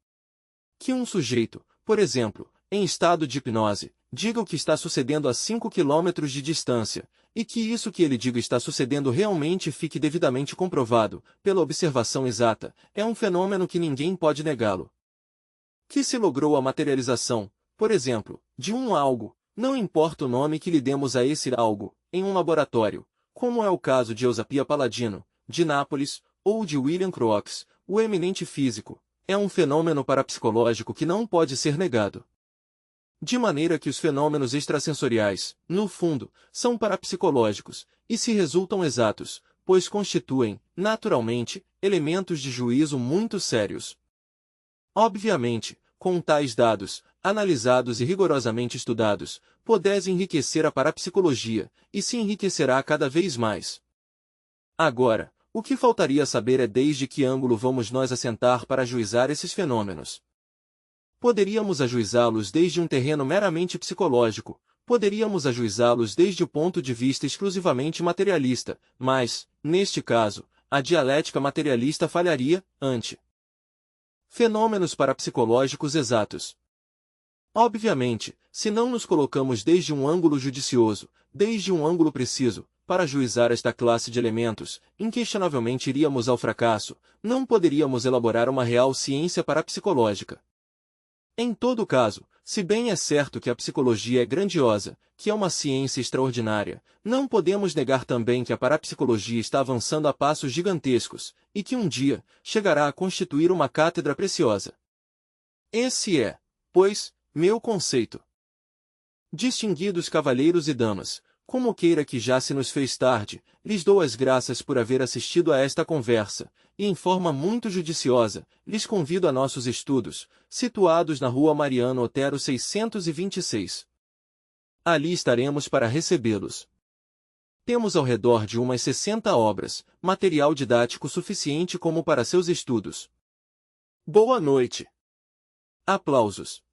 Que um sujeito, por exemplo, em estado de hipnose, diga o que está sucedendo a 5 quilômetros de distância, e que isso que ele diga está sucedendo realmente fique devidamente comprovado, pela observação exata, é um fenômeno que ninguém pode negá-lo. Que se logrou a materialização, por exemplo, de um algo, não importa o nome que lhe demos a esse algo, em um laboratório, como é o caso de Eusapia Palladino, de Nápoles, ou de William Crookes, o eminente físico, é um fenômeno parapsicológico que não pode ser negado. De maneira que os fenômenos extrasensoriais, no fundo, são parapsicológicos, e se resultam exatos, pois constituem, naturalmente, elementos de juízo muito sérios. Obviamente, com tais dados, analisados e rigorosamente estudados, podes enriquecer a parapsicologia, e se enriquecerá cada vez mais. Agora, o que faltaria saber é desde que ângulo vamos nós assentar para ajuizar esses fenômenos. Poderíamos ajuizá-los desde um terreno meramente psicológico, poderíamos ajuizá-los desde o ponto de vista exclusivamente materialista, mas, neste caso, a dialética materialista falharia, ante fenômenos parapsicológicos exatos. Obviamente, se não nos colocamos desde um ângulo judicioso, desde um ângulo preciso, para ajuizar esta classe de elementos, inquestionavelmente iríamos ao fracasso, não poderíamos elaborar uma real ciência parapsicológica. Em todo caso, se bem é certo que a psicologia é grandiosa, que é uma ciência extraordinária, não podemos negar também que a parapsicologia está avançando a passos gigantescos, e que um dia, chegará a constituir uma cátedra preciosa. Esse é, pois, meu conceito. Distinguidos cavalheiros e damas, como queira que já se nos fez tarde, lhes dou as graças por haver assistido a esta conversa, e em forma muito judiciosa, lhes convido a nossos estudos, situados na Rua Mariano Otero 626. Ali estaremos para recebê-los. Temos ao redor de umas 60 obras, material didático suficiente como para seus estudos. Boa noite. Aplausos.